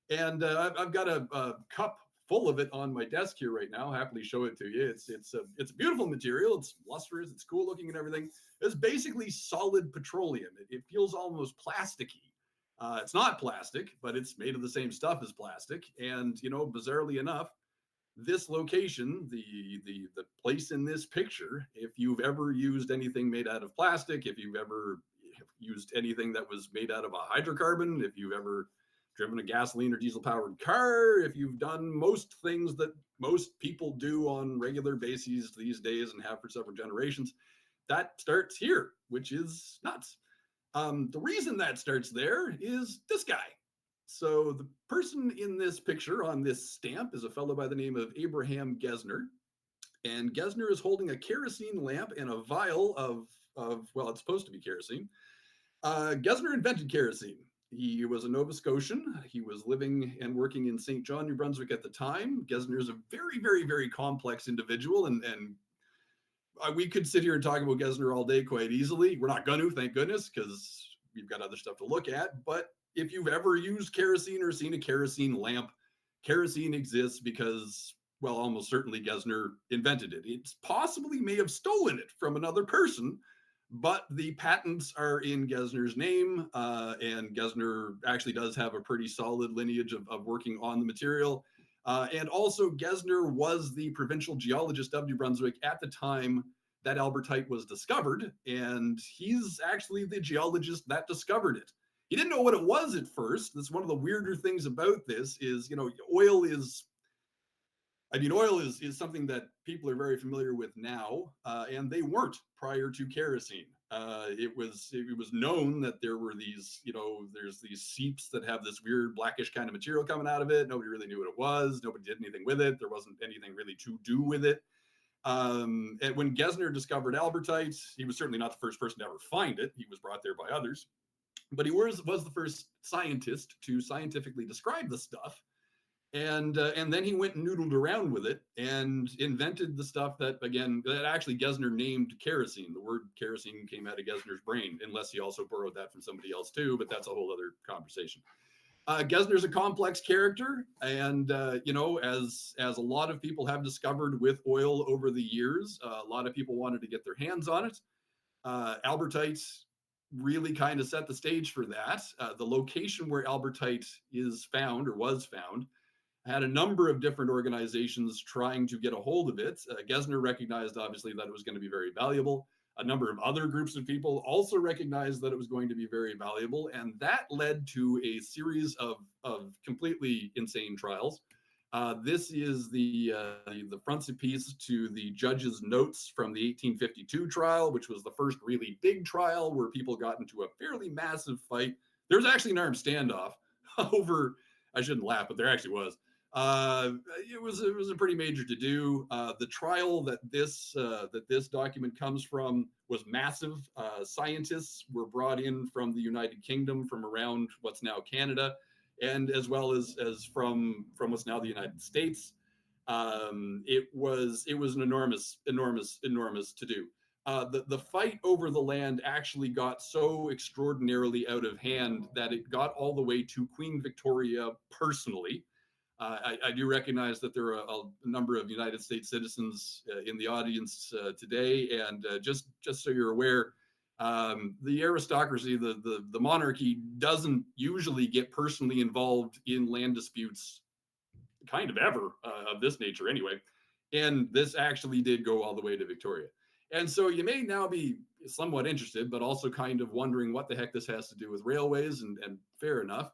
And I've got a cup full of it on my desk here right now. I'll happily show it to you. It's a beautiful material. It's lustrous. It's cool looking and everything. It's basically solid petroleum. It feels almost plasticky. It's not plastic, but it's made of the same stuff as plastic. And, bizarrely enough, this location, the place in this picture, if you've ever used anything made out of plastic, if you've ever used anything that was made out of a hydrocarbon, if you've ever driven a gasoline or diesel powered car, if you've done most things that most people do on regular bases these days and have for several generations, that starts here, which is nuts. The reason that starts there is this guy. So the person in this picture on this stamp is a fellow by the name of Abraham Gesner. And Gesner is holding a kerosene lamp and a vial of well, it's supposed to be kerosene. Gesner invented kerosene. He was a Nova Scotian. He was living and working in St. John, New Brunswick at the time. Gesner is a very, very, very complex individual, and we could sit here and talk about Gesner all day quite easily. We're not going to, thank goodness, because we've got other stuff to look at. But if you've ever used kerosene or seen a kerosene lamp, kerosene exists because, well, almost certainly Gesner invented it. It possibly may have stolen it from another person, but the patents are in Gesner's name, and Gesner actually does have a pretty solid lineage of working on the material. And also, Gesner was the provincial geologist of New Brunswick at the time that albertite was discovered, and he's actually the geologist that discovered it. He didn't know what it was at first. That's one of the weirder things about this is, you know, oil is something that people are very familiar with now, and they weren't prior to kerosene. It was known that there were these, you know, there's these seeps that have this weird blackish kind of material coming out of it. Nobody really knew what it was. Nobody did anything with it. There wasn't anything really to do with it. And when Gesner discovered albertite, he was certainly not the first person to ever find it. He was brought there by others, but he was the first scientist to scientifically describe the stuff. And then he went and noodled around with it and invented the stuff that actually Gesner named kerosene. The word kerosene came out of Gesner's brain, unless he also borrowed that from somebody else too, but that's a whole other conversation. Gesner's a complex character, and you know, as a lot of people have discovered with oil over the years, a lot of people wanted to get their hands on it. Albertite really kind of set the stage for that. The location where albertite is found or was found had a number of different organizations trying to get a hold of it. Gesner recognized, obviously, that it was going to be very valuable. A number of other groups of people also recognized that it was going to be very valuable, and that led to a series of completely insane trials. This is the frontispiece to the judge's notes from the 1852 trial, which was the first really big trial where people got into a fairly massive fight. There was actually an armed standoff over, I shouldn't laugh, but there actually was. It was a pretty major to do. The trial that this document comes from was massive. Scientists were brought in from the United Kingdom, from around what's now Canada, and as well as from what's now the United States. It was an enormous to do. The fight over the land actually got so extraordinarily out of hand that it got all the way to Queen Victoria personally. I do recognize that there are a number of United States citizens in the audience today, and just so you're aware, the aristocracy, the monarchy, doesn't usually get personally involved in land disputes, kind of ever, of this nature anyway. And this actually did go all the way to Victoria. And so you may now be somewhat interested, but also kind of wondering what the heck this has to do with railways, and fair enough.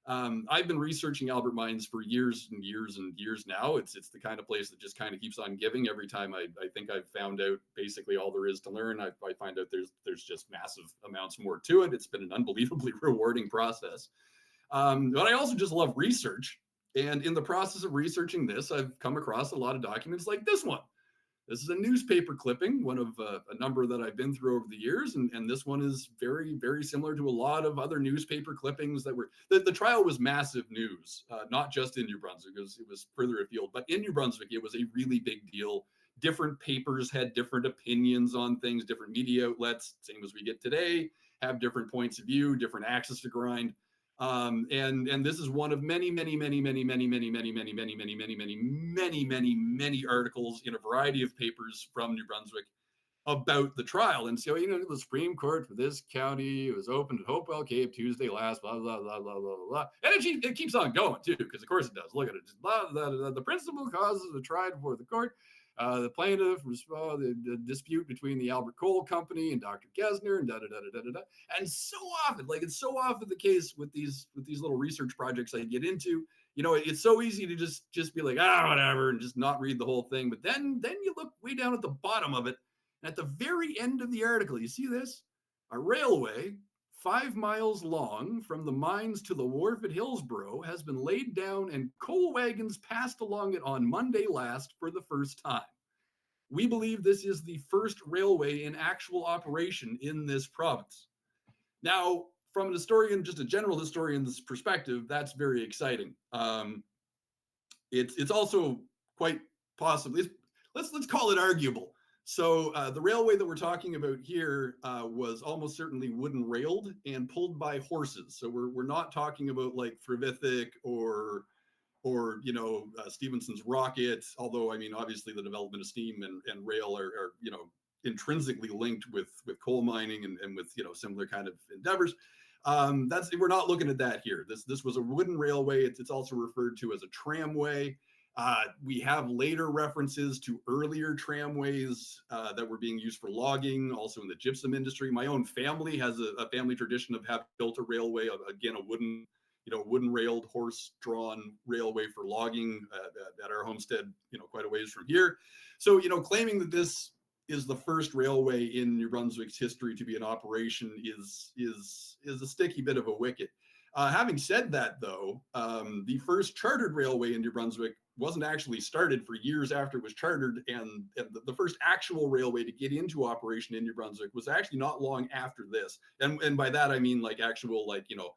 I've been researching Albert Mines for years and years and years now. It's the kind of place that just kind of keeps on giving. Every time I think I've found out basically all there is to learn, I find out there's just massive amounts more to it. It's been an unbelievably rewarding process. But I also just love research. And in the process of researching this, I've come across a lot of documents like this one. This is a newspaper clipping, one of a number that I've been through over the years. And this one is very, very similar to a lot of other newspaper clippings that were, the trial was massive news, not just in New Brunswick, it was further afield, but in New Brunswick, it was a really big deal. Different papers had different opinions on things, different media outlets, same as we get today, have different points of view, different axes to grind. And this is one of many articles in a variety of papers from New Brunswick about the trial. And so, you know, the Supreme Court for this county, it was opened at Hopewell Cape Tuesday last, blah, blah, blah, blah, blah, blah. And it keeps on going too, because of course it does. Look at it. Just blah, blah, blah, the principal causes are tried before the court. The plaintiff was the dispute between the Albert Coal Company and Dr. Gesner and da-da-da-da-da-da. And so often, like it's so often the case with these little research projects I get into, you know, it's so easy to just be like, whatever, and just not read the whole thing. But then you look way down at the bottom of it, At the very end of the article, you see this? A railway 5 miles long from the mines to the wharf at Hillsborough has been laid down and coal wagons passed along it on Monday last for the first time. We believe this is the first railway in actual operation in this province. Now, from an historian, just a general historian's perspective, that's very exciting. It's also quite possibly, let's call it arguable. So the railway that we're talking about here was almost certainly wooden railed and pulled by horses. So we're not talking about like Thrivithick or you know, Stephenson's rocket, although I mean obviously the development of steam and rail are you know, intrinsically linked with coal mining and with, you know, similar kind of endeavors. We're not looking at that here. This was a wooden railway. It's also referred to as a tramway. We have later references to earlier tramways that were being used for logging, also in the gypsum industry. My own family has a family tradition of having built a railway, again, a wooden, you know, wooden railed, horse-drawn railway for logging at our homestead, you know, quite a ways from here. So, you know, claiming that this is the first railway in New Brunswick's history to be in operation is a sticky bit of a wicket. Having said that, though, the first chartered railway in New Brunswick wasn't actually started for years after it was chartered, and the first actual railway to get into operation in New Brunswick was actually not long after this. And by that I mean like actual, like, you know,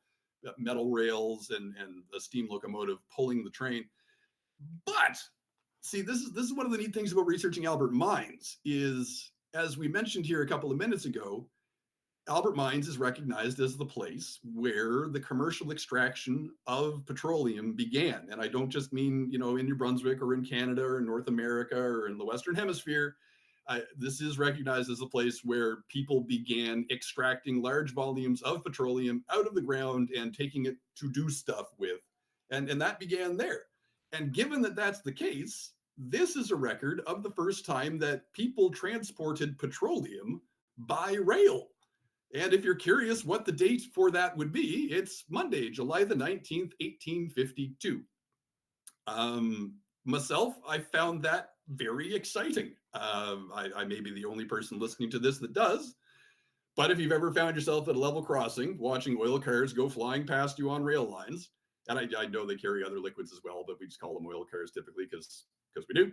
metal rails and a steam locomotive pulling the train. But see, this is one of the neat things about researching Albert Mines is, as we mentioned here a couple of minutes ago, Albert Mines is recognized as the place where the commercial extraction of petroleum began. And I don't just mean, you know, in New Brunswick or in Canada or in North America or in the Western Hemisphere. This is recognized as a place where people began extracting large volumes of petroleum out of the ground and taking it to do stuff with. And that began there. And given that that's the case, this is a record of the first time that people transported petroleum by rail. And if you're curious what the date for that would be, it's Monday, July the 19th, 1852. Myself, I found that very exciting. I may be the only person listening to this that does, but if you've ever found yourself at a level crossing, watching oil cars go flying past you on rail lines, and I know they carry other liquids as well, but we just call them oil cars typically because we do.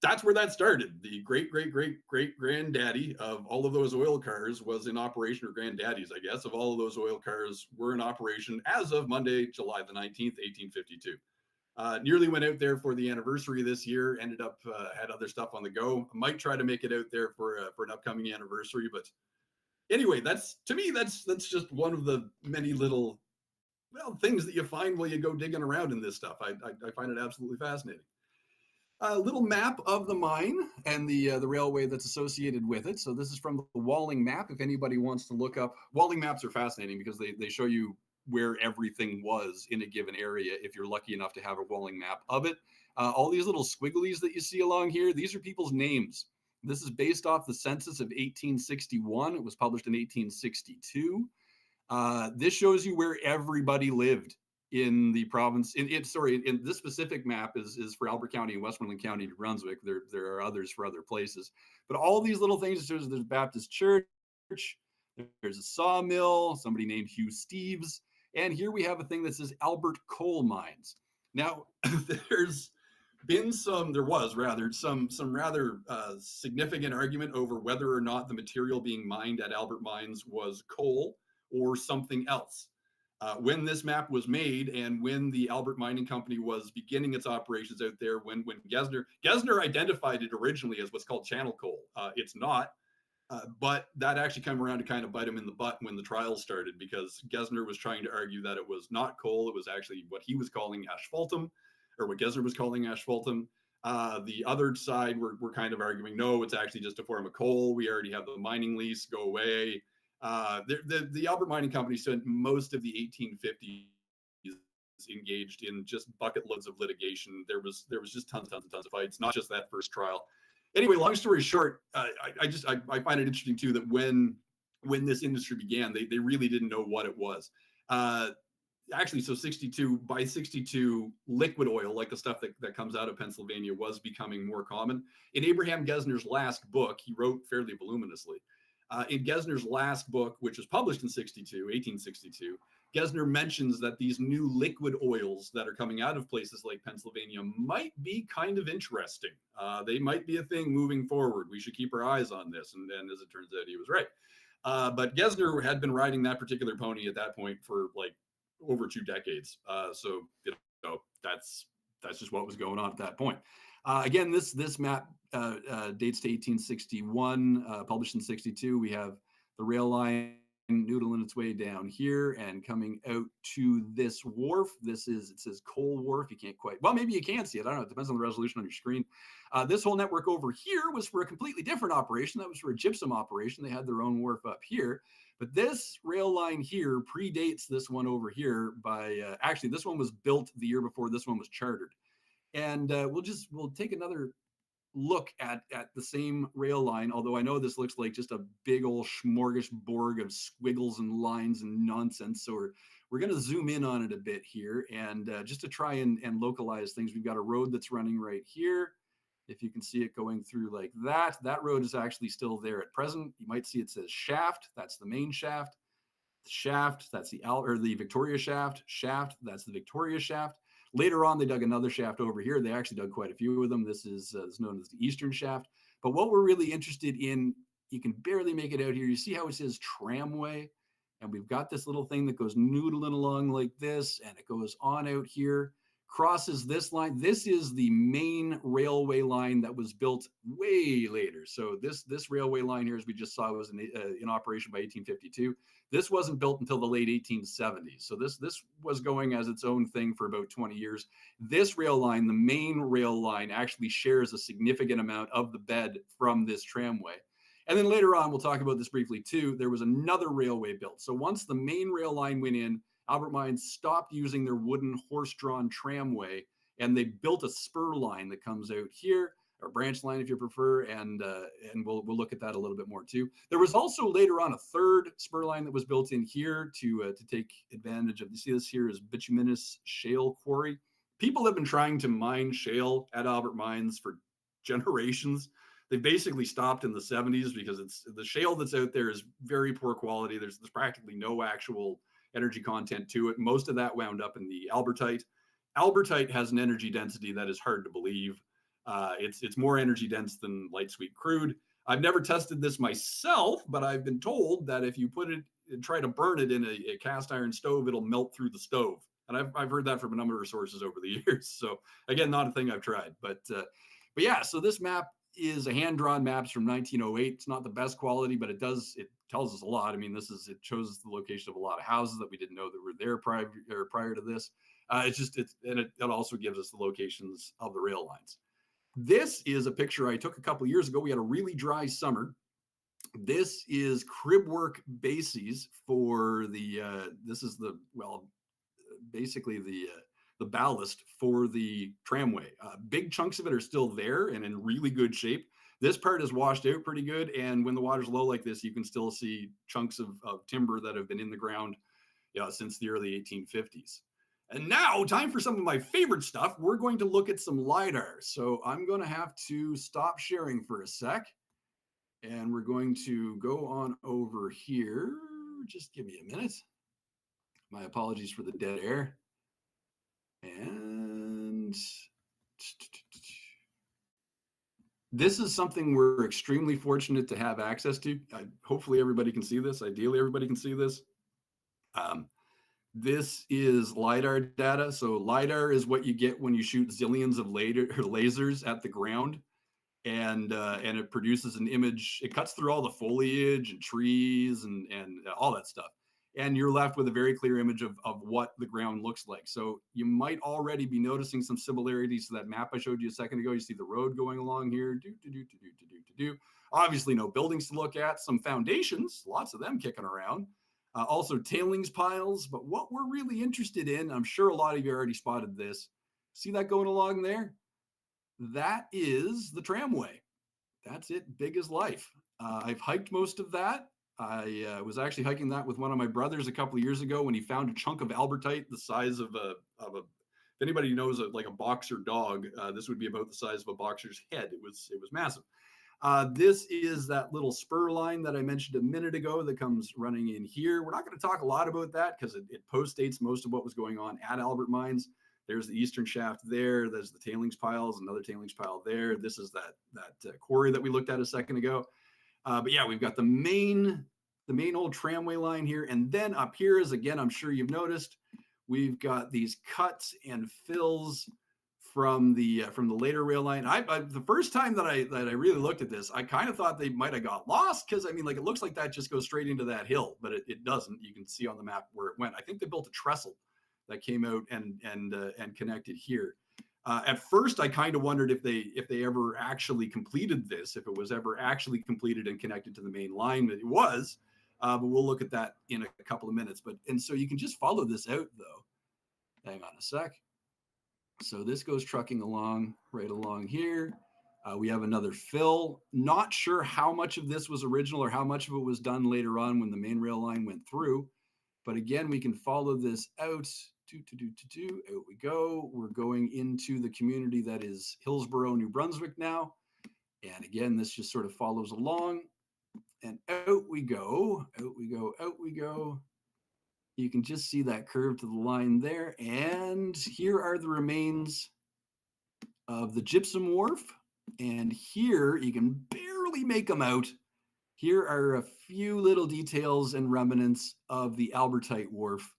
That's where that started. The great granddaddy of all of those oil cars was in operation, or granddaddies, I guess, of all of those oil cars were in operation as of Monday, July the 19th, 1852. Nearly went out there for the anniversary this year, ended up had other stuff on the go. I might try to make it out there for an upcoming anniversary, but anyway, that's just one of the many little, well, things that you find while you go digging around in this stuff. I find it absolutely fascinating. A little map of the mine and the railway that's associated with it. So this is from the Walling map. If anybody wants to look up, Walling maps are fascinating because they show you where everything was in a given area if you're lucky enough to have a Walling map of it. All these little squigglies that you see along here, these are people's names. This is based off the census of 1861. It was published in 1862. This shows you where everybody lived in the province. In this specific map is for Albert County and Westmoreland County, New Brunswick. There are others for other places, but all these little things, there's a Baptist church, there's a sawmill, somebody named Hugh Steeves, and here we have a thing that says Albert Coal Mines. Now, there was some rather significant argument over whether or not the material being mined at Albert Mines was coal or something else. When this map was made and when the Albert Mining Company was beginning its operations out there, when Gesner identified it originally as what's called channel coal. It's not, but that actually came around to kind of bite him in the butt when the trials started, because Gesner was trying to argue that it was not coal. It was actually what he was calling asphaltum, or what Gesner was calling asphaltum. The other side were kind of arguing, no, it's actually just a form of coal. We already have the mining lease, go away. The Albert Mining Company spent most of the 1850s engaged in just bucket loads of litigation. There was just tons and tons of fights, not just that first trial. Anyway, long story short, I find it interesting too that when this industry began, they really didn't know what it was. actually, so 62, by 62, liquid oil, like the stuff that comes out of Pennsylvania, was becoming more common. In Abraham Gesner's last book, he wrote fairly voluminously. In Gesner's last book, which was published in 1862, Gesner mentions that these new liquid oils that are coming out of places like Pennsylvania might be kind of interesting. They might be a thing moving forward. We should keep our eyes on this. And as it turns out, he was right. But Gesner had been riding that particular pony at that point for like over 2 decades. So that's just what was going on at that point. Again, this map dates to 1861, published in 62. We have the rail line noodling its way down here and coming out to this wharf. It says Coal Wharf. You can't quite, well, maybe you can see it. I don't know. It depends on the resolution on your screen. This whole network over here was for a completely different operation. That was for a gypsum operation. They had their own wharf up here. But this rail line here predates this one over here by, actually, this one was built the year before this one was chartered. And we'll take another look at the same rail line, although I know this looks like just a big old smorgasbord of squiggles and lines and nonsense. So we're going to zoom in on it a bit here, and just to try and localize things, we've got a road that's running right here. If you can see it going through like that, that road is actually still there at present. You might see it says shaft. That's the main shaft. The shaft, that's the Victoria shaft. Shaft, that's the Victoria shaft. Later on, they dug another shaft over here. They actually dug quite a few of them. This is known as the Eastern Shaft. But what we're really interested in, you can barely make it out here. You see how it says tramway? And we've got this little thing that goes noodling along like this, and it goes on out here, crosses this line. This is the main railway line that was built way later. So this railway line here, as we just saw, was in operation by 1852. This wasn't built until the late 1870s. So this was going as its own thing for about 20 years. This rail line, the main rail line, actually shares a significant amount of the bed from this tramway. And then later on, we'll talk about this briefly too, there was another railway built. So once the main rail line went in, Albert Mines stopped using their wooden horse-drawn tramway, and they built a spur line that comes out here, or branch line if you prefer, and we'll look at that a little bit more too. There was also later on a third spur line that was built in here to take advantage of, you see this here is bituminous shale quarry. People have been trying to mine shale at Albert Mines for generations. They basically stopped in the 70s because the shale that's out there is very poor quality. There's practically no actual energy content to it. Most of that wound up in the albertite. Albertite has an energy density that is hard to believe. It's more energy dense than light sweet crude. I've never tested this myself, but I've been told that if you put it and try to burn it in a cast iron stove, it'll melt through the stove. And I've heard that from a number of sources over the years. So again, not a thing I've tried, but yeah, so this map is a hand-drawn maps from 1908. It's not the best quality, but it tells us a lot. I mean, it shows us the location of a lot of houses that we didn't know that were there prior to this. It also gives us the locations of the rail lines. This is a picture I took a couple of years ago. We had a really dry summer. This is crib work bases for basically the ballast for the tramway. Big chunks of it are still there and in really good shape. This part is washed out pretty good. And when the water's low like this, you can still see chunks of timber that have been in the ground since the early 1850s. And now, time for some of my favorite stuff. We're going to look at some LiDAR. So I'm going to have to stop sharing for a sec. And we're going to go on over here. Just give me a minute. My apologies for the dead air. And this is something we're extremely fortunate to have access to. Hopefully everybody can see this. Ideally, everybody can see this. This is LiDAR data. So LiDAR is what you get when you shoot zillions of lasers at the ground, and it produces an image. It cuts through all the foliage and trees and all that stuff. And you're left with a very clear image of what the ground looks like. So you might already be noticing some similarities to that map I showed you a second ago. You see the road going along here. Obviously, no buildings to look at. Some foundations, lots of them kicking around. Also tailings piles. But what we're really interested in, I'm sure a lot of you already spotted this. See that going along there? That is the tramway. That's it, big as life. I've hiked most of that. I was actually hiking that with one of my brothers a couple of years ago when he found a chunk of albertite the size of a if anybody knows like a boxer dog, this would be about the size of a boxer's head. It was massive. This is that little spur line that I mentioned a minute ago that comes running in here. We're not going to talk a lot about that because it postdates most of what was going on at Albert Mines. There's the eastern shaft there. There's the tailings piles, another tailings pile there. This is that quarry that we looked at a second ago. But yeah, we've got the main old tramway line here. And then up here is, again, I'm sure you've noticed, we've got these cuts and fills from the later rail line. I the first time that I really looked at this, I kind of thought they might have got lost because I mean, like it looks like that just goes straight into that hill, but it doesn't. You can see on the map where it went. I think they built a trestle that came out and connected here. At first, I kind of wondered if they ever actually completed this, if it was ever actually completed and connected to the main line. It was, but we'll look at that in a couple of minutes. And so you can just follow this out, though. Hang on a sec. So this goes trucking along, right along here. We have another fill. Not sure how much of this was original or how much of it was done later on when the main rail line went through. But again, we can follow this out. Out we go. We're going into the community that is Hillsborough, New Brunswick now. And again, this just sort of follows along. And out we go, out we go, out we go. You can just see that curve to the line there. And here are the remains of the gypsum wharf. And here you can barely make them out. Here are a few little details and remnants of the Albertite wharf.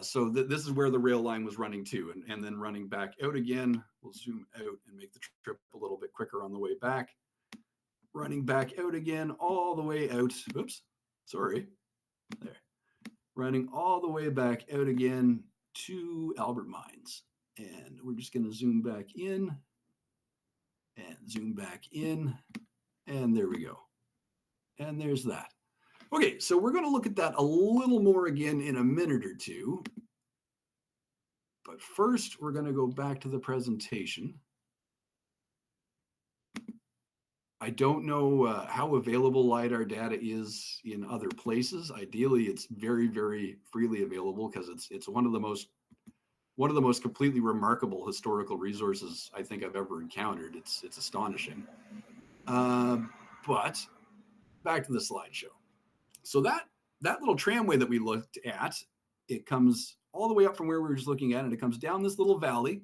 So this is where the rail line was running to, and then running back out again. We'll zoom out and make the trip a little bit quicker on the way back. Running back out again, all the way out. Oops, sorry. There. Running all the way back out again to Albert Mines. And we're just going to zoom back in and zoom back in. And there we go. And there's that. Okay, so we're going to look at that a little more again in a minute or two. But first, we're going to go back to the presentation. I don't know how available LiDAR data is in other places. Ideally, it's very, very freely available because it's one of the most completely remarkable historical resources I think I've ever encountered. It's astonishing. But back to the slideshow. So that little tramway that we looked at, it comes all the way up from where we were just looking at, and it comes down this little valley,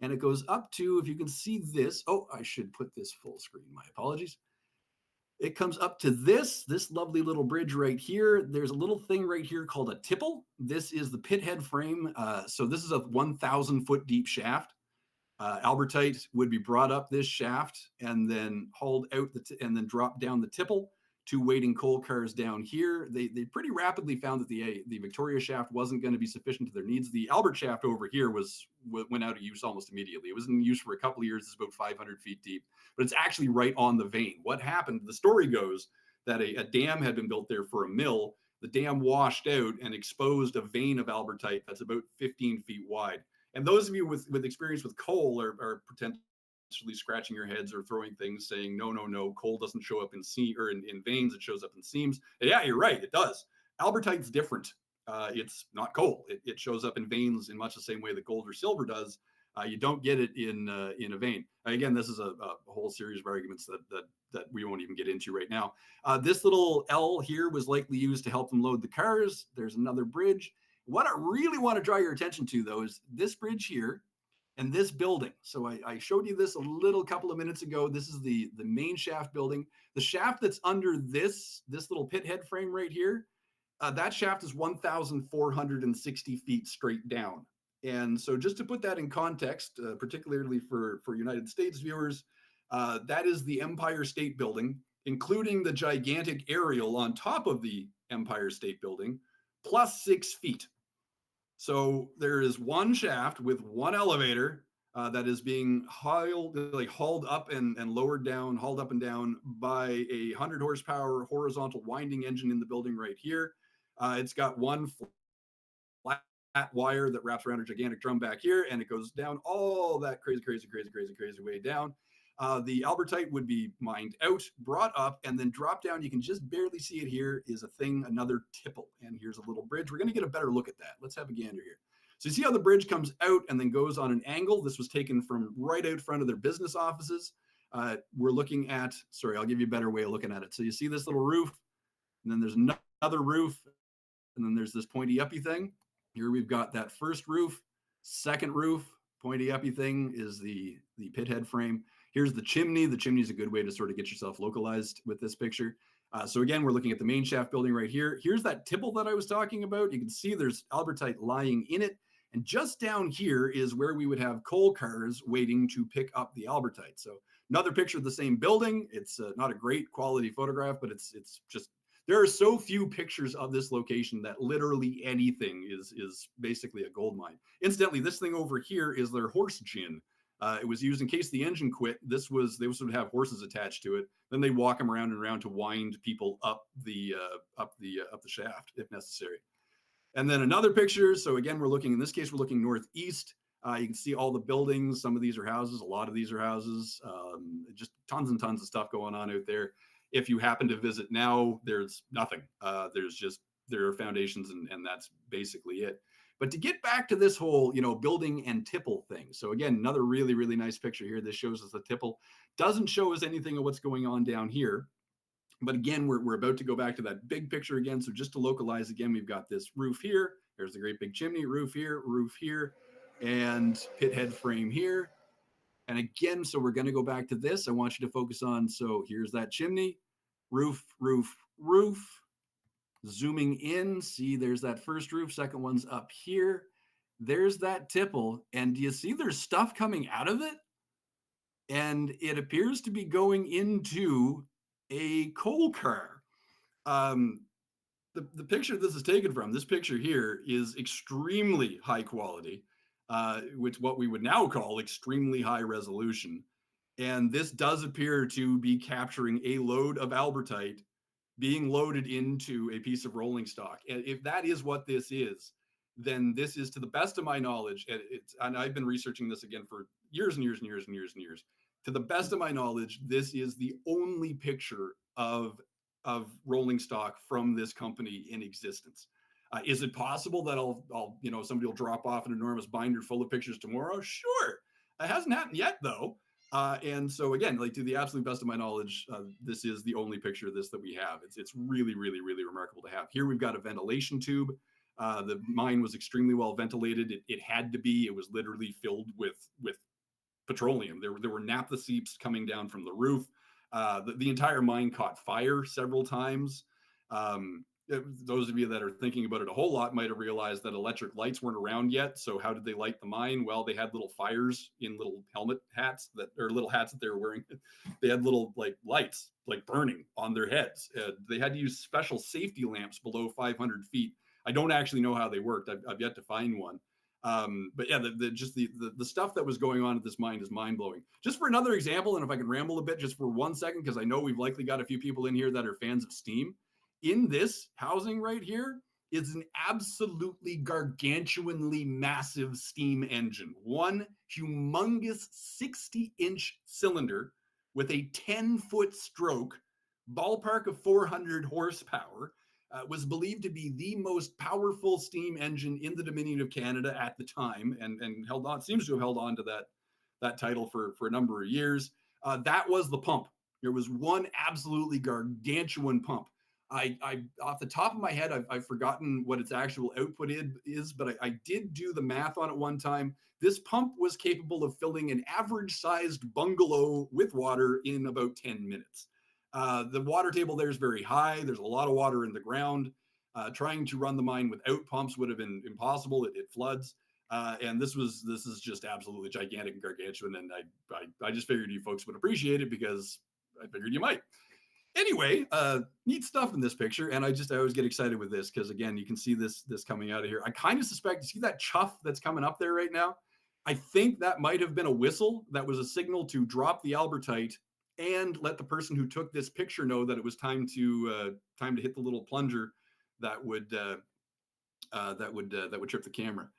and it goes up to, if you can see this, oh, I should put this full screen, my apologies. It comes up to this lovely little bridge right here. There's a little thing right here called a tipple. This is the pit head frame. So this is a 1,000 foot deep shaft. Albertite would be brought up this shaft and then hauled out and then dropped down the tipple to waiting coal cars down here. They pretty rapidly found that the Victoria shaft wasn't going to be sufficient to their needs. The Albert shaft over here went out of use almost immediately. It was in use for a couple of years. It's about 500 feet deep, but it's actually right on the vein. What happened? The story goes that a dam had been built there for a mill. The dam washed out and exposed a vein of Albertite that's about 15 feet wide. And those of you with experience with coal are potentially scratching your heads or throwing things saying, no, coal doesn't show up in veins, it shows up in seams. And yeah, you're right, it does. Albertite's different. It's not coal. It shows up in veins in much the same way that gold or silver does. You don't get it in a vein. Again, this is a whole series of arguments that we won't even get into right now. This little L here was likely used to help them load the cars. There's another bridge. What I really want to draw your attention to, though, is this bridge here and this building. So I showed you this a couple of minutes ago. This is the main shaft building. The shaft that's under this little pit head frame right here, that shaft is 1,460 feet straight down. And so just to put that in context, particularly for United States viewers, that is the Empire State Building, including the gigantic aerial on top of the Empire State Building, plus 6 feet. So there is one shaft with one elevator that is being hauled up and lowered down, hauled up and down by a 100 horsepower horizontal winding engine in the building right here. It's got one flat wire that wraps around a gigantic drum back here, and it goes down all that crazy way down. The albertite would be mined out, brought up, and then dropped down. You can just barely see it here is a thing, another tipple. And here's a little bridge. We're going to get a better look at that. Let's have a gander here. So you see how the bridge comes out and then goes on an angle. This was taken from right out front of their business offices. We're looking at, sorry, I'll give you a better way of looking at it. So you see this little roof, and then there's another roof, and then there's this pointy uppy thing. Here we've got that first roof, second roof, pointy uppy thing is the pit head frame. Here's the chimney. The chimney is a good way to sort of get yourself localized with this picture. So again, we're looking at the main shaft building right here. Here's that tipple that I was talking about. You can see there's albertite lying in it. And just down here is where we would have coal cars waiting to pick up the albertite. So another picture of the same building. It's not a great quality photograph, but it's just, there are so few pictures of this location that literally anything is basically a gold mine. Incidentally, this thing over here is their horse gin. It was used in case the engine quit. They would have horses attached to it. Then they walk them around and around to wind people up the shaft if necessary. And then another picture. So again, in this case, we're looking northeast. You can see all the buildings. Some of these are houses. A lot of these are houses. Just tons and tons of stuff going on out there. If you happen to visit now, there's nothing. There are foundations and that's basically it. But to get back to this whole, building and tipple thing. So again, another really, really nice picture here. This shows us the tipple. Doesn't show us anything of what's going on down here. But again, we're about to go back to that big picture again. So just to localize again, we've got this roof here. There's the great big chimney, roof here, and pit head frame here. And again, so we're going to go back to this. I want you to focus on, so here's that chimney, roof. Zooming in, see there's that first roof, second one's up here. There's that tipple. And do you see there's stuff coming out of it? And it appears to be going into a coal car. The picture this is taken from, this picture here is extremely high quality, which what we would now call extremely high resolution. And this does appear to be capturing a load of albertite being loaded into a piece of rolling stock. And if that is what this is, then this is, to the best of my knowledge, and I've been researching this again for years and years and years and years and years. To the best of my knowledge, this is the only picture of rolling stock from this company in existence. Is it possible that somebody will drop off an enormous binder full of pictures tomorrow? Sure. It hasn't happened yet though. And so again, like to the absolute best of my knowledge, this is the only picture of this that we have. It's really, really, really remarkable to have. Here we've got a ventilation tube. The mine was extremely well ventilated. It had to be. It was literally filled with petroleum. There were naphtha seeps coming down from the roof. The entire mine caught fire several times. Those of you that are thinking about it a whole lot might have realized that electric lights weren't around yet. So how did they light the mine? Well, they had little fires in little helmet hats little hats that they were wearing. They had little lights burning on their heads. They had to use special safety lamps below 500 feet. I don't actually know how they worked. I've yet to find one. But yeah, the stuff that was going on at this mine is mind blowing. Just for another example, and if I can ramble a bit just for 1 second, because I know we've likely got a few people in here that are fans of steam. In this housing right here is an absolutely gargantuanly massive steam engine. One humongous 60-inch cylinder with a 10-foot stroke, ballpark of 400 horsepower, was believed to be the most powerful steam engine in the Dominion of Canada at the time, and seems to have held on to that title for a number of years. That was the pump. There was one absolutely gargantuan pump. I off the top of my head, I've forgotten what its actual output is, but I did do the math on it one time. This pump was capable of filling an average-sized bungalow with water in about 10 minutes. The water table there is very high. There's a lot of water in the ground. Trying to run the mine without pumps would have been impossible. It floods. And this is just absolutely gigantic and gargantuan. And I just figured you folks would appreciate it because I figured you might. Anyway, neat stuff in this picture. And I always get excited with this because, again, you can see this coming out of here. I kind of suspect, see that chuff that's coming up there right now? I think that might have been a whistle that was a signal to drop the albertite and let the person who took this picture know that it was time to hit the little plunger that would trip the camera.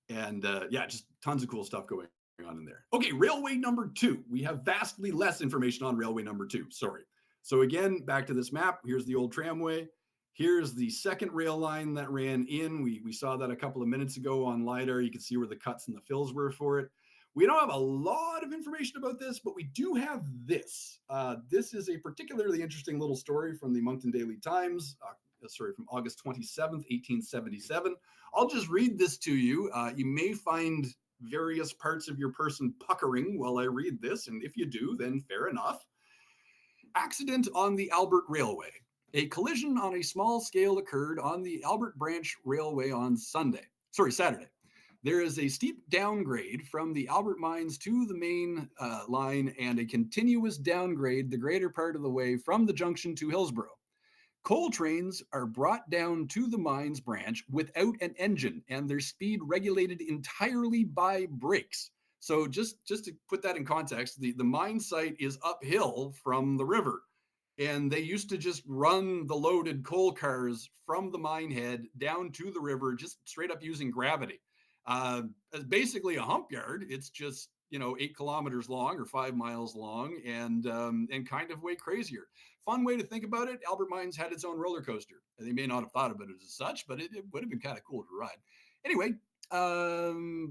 And yeah, just tons of cool stuff going on in there. Okay, railway number 2. We have vastly less information on railway number 2. Sorry. So again, back to this map. Here's the old tramway. Here's the second rail line that ran in. We saw that a couple of minutes ago on LiDAR. You can see where the cuts and the fills were for it. We don't have a lot of information about this, but we do have this. This is a particularly interesting little story from the Moncton Daily Times, from August 27th, 1877. I'll just read this to you. You may find various parts of your person puckering while I read this, and if you do, then fair enough. Accident on the Albert Railway. A collision on a small scale occurred on the Albert Branch Railway on Saturday. There is a steep downgrade from the Albert Mines to the main line and a continuous downgrade the greater part of the way from the junction to Hillsborough. Coal trains are brought down to the mines branch without an engine and their speed regulated entirely by brakes. So just to put that in context, the mine site is uphill from the river. And they used to just run the loaded coal cars from the mine head down to the river, just straight up using gravity. It's basically a hump yard. It's just, 8 kilometers long or 5 miles long and kind of way crazier. Fun way to think about it. Albert Mines had its own roller coaster. They may not have thought about it as such, but it would have been kind of cool to ride. Anyway,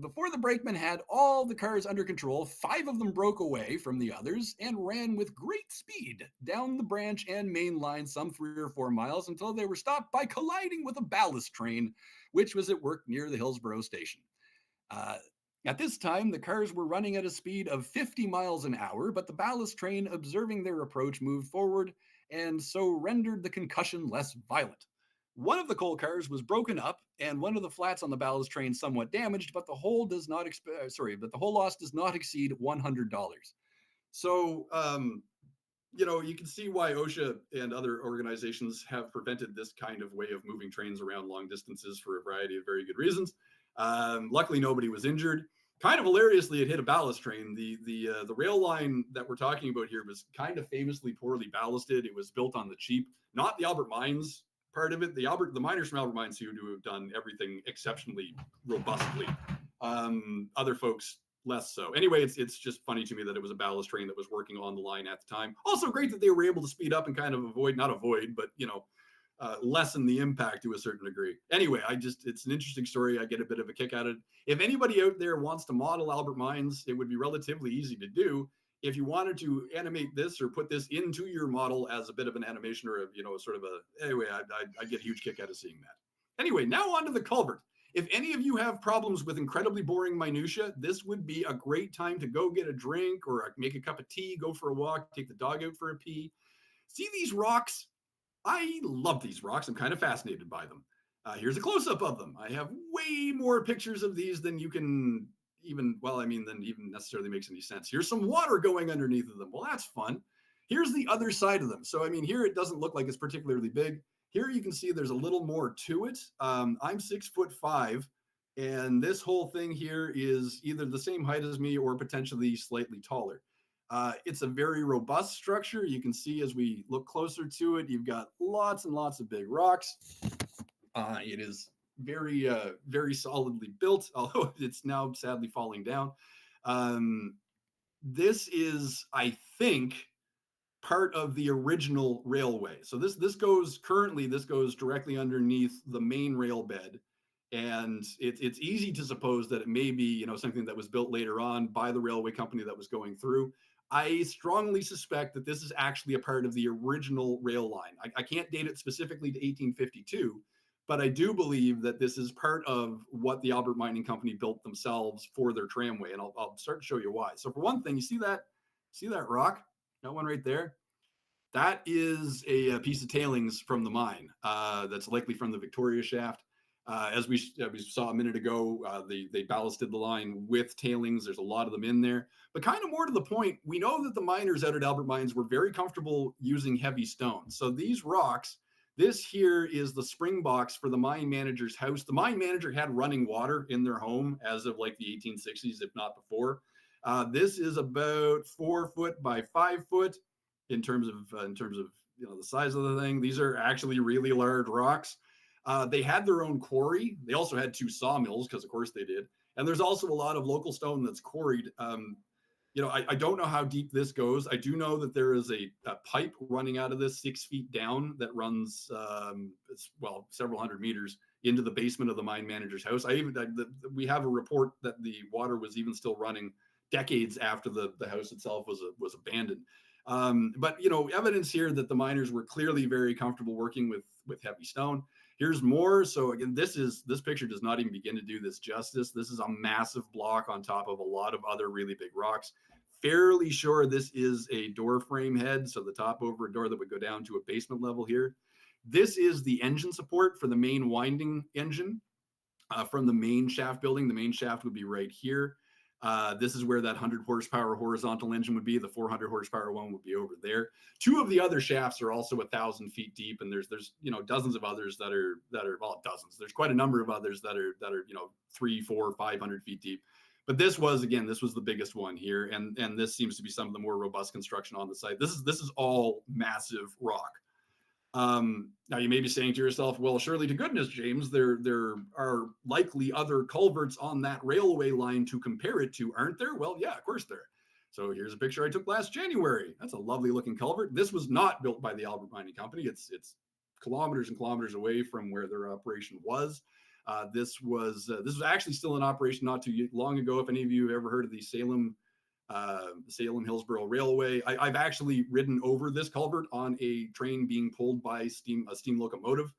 before the brakemen had all the cars under control, 5 of them broke away from the others and ran with great speed down the branch and main line some 3 or 4 miles until they were stopped by colliding with a ballast train, which was at work near the Hillsborough station. At this time, the cars were running at a speed of 50 miles an hour, but the ballast train, observing their approach, moved forward and so rendered the concussion less violent. One of the coal cars was broken up and one of the flats on the ballast train somewhat damaged, but the whole loss does not exceed $100. So, you can see why OSHA and other organizations have prevented this kind of way of moving trains around long distances for a variety of very good reasons. Luckily, nobody was injured. Kind of hilariously, it hit a ballast train. The rail line that we're talking about here was kind of famously poorly ballasted. It was built on the cheap, not the Albert Mines part of it. The miners from Albert Mines seem to have done everything exceptionally robustly. Other folks less so. Anyway, it's just funny to me that it was a ballast train that was working on the line at the time. Also great that they were able to speed up and kind of lessen the impact to a certain degree. Anyway, it's an interesting story. I get a bit of a kick out of it. If anybody out there wants to model Albert Mines, it would be relatively easy to do. If you wanted to animate this or put this into your model as a bit of an animation or I get a huge kick out of seeing that. Anyway, now on to the culvert. If any of you have problems with incredibly boring minutia, this would be a great time to go get a drink or make a cup of tea, go for a walk, take the dog out for a pee. See these rocks? I love these rocks. I'm kind of fascinated by them. Here's a close-up of them. I have way more pictures of these than you can even necessarily makes any sense. Here's some water going underneath of them. Well, that's fun. Here's the other side of them. So, here it doesn't look like it's particularly big. Here you can see there's a little more to it. I'm 6'5", and this whole thing here is either the same height as me or potentially slightly taller. It's a very robust structure. You can see as we look closer to it, you've got lots and lots of big rocks. It is very, very solidly built, although it's now sadly falling down. This is, I think, part of the original railway. So this goes directly underneath the main rail bed. And it's easy to suppose that it may be, something that was built later on by the railway company that was going through. I strongly suspect that this is actually a part of the original rail line. I can't date it specifically to 1852, but I do believe that this is part of what the Albert Mining Company built themselves for their tramway. And I'll start to show you why. So for one thing, you see that rock? That one right there? That is a piece of tailings from the mine. That's likely from the Victoria shaft. As we saw a minute ago, they ballasted the line with tailings. There's a lot of them in there. But kind of more to the point, we know that the miners out at Albert Mines were very comfortable using heavy stones. So these rocks, this here is the spring box for the mine manager's house. The mine manager had running water in their home as of like the 1860s, if not before. This is about 4 foot by 5 foot in terms of the size of the thing. These are actually really large rocks. They had their own quarry. They also had 2 sawmills because, of course, they did. And there's also a lot of local stone that's quarried. You know, I don't know how deep this goes. I do know that there is a pipe running out of this 6 feet down that runs, well, several hundred meters into the basement of the mine manager's house. We have a report that the water was even still running decades after the house itself was abandoned. But, you know, evidence here that the miners were clearly very comfortable working with heavy stone. Here's more. So again, this picture does not even begin to do this justice. This is a massive block on top of a lot of other really big rocks. Fairly sure this is a door frame head, so the top over a door that would go down to a basement level here. This is the engine support for the main winding engine from the main shaft building. The main shaft would be right here. This is where that 100 horsepower horizontal engine would be. The 400 horsepower one would be over there. Two of the other shafts are also 1,000 feet deep, and there's you know, dozens of others that are well, dozens. There's quite a number of others that are you know, 300, 400, 500 feet deep. But this was the biggest one here, and this seems to be some of the more robust construction on the site. This is all massive rock. Now you may be saying to yourself, well, surely to goodness, James, there are likely other culverts on that railway line to compare it to, aren't there? Well, yeah, of course there. So here's a picture I took last January. That's a lovely looking culvert. This was not built by the Alberta Mining Company. It's kilometers and kilometers away from where their operation was. This was actually still in operation not too long ago. If any of you have ever heard of the Salem Hillsborough Railway, I've actually ridden over this culvert on a train being pulled by a steam locomotive.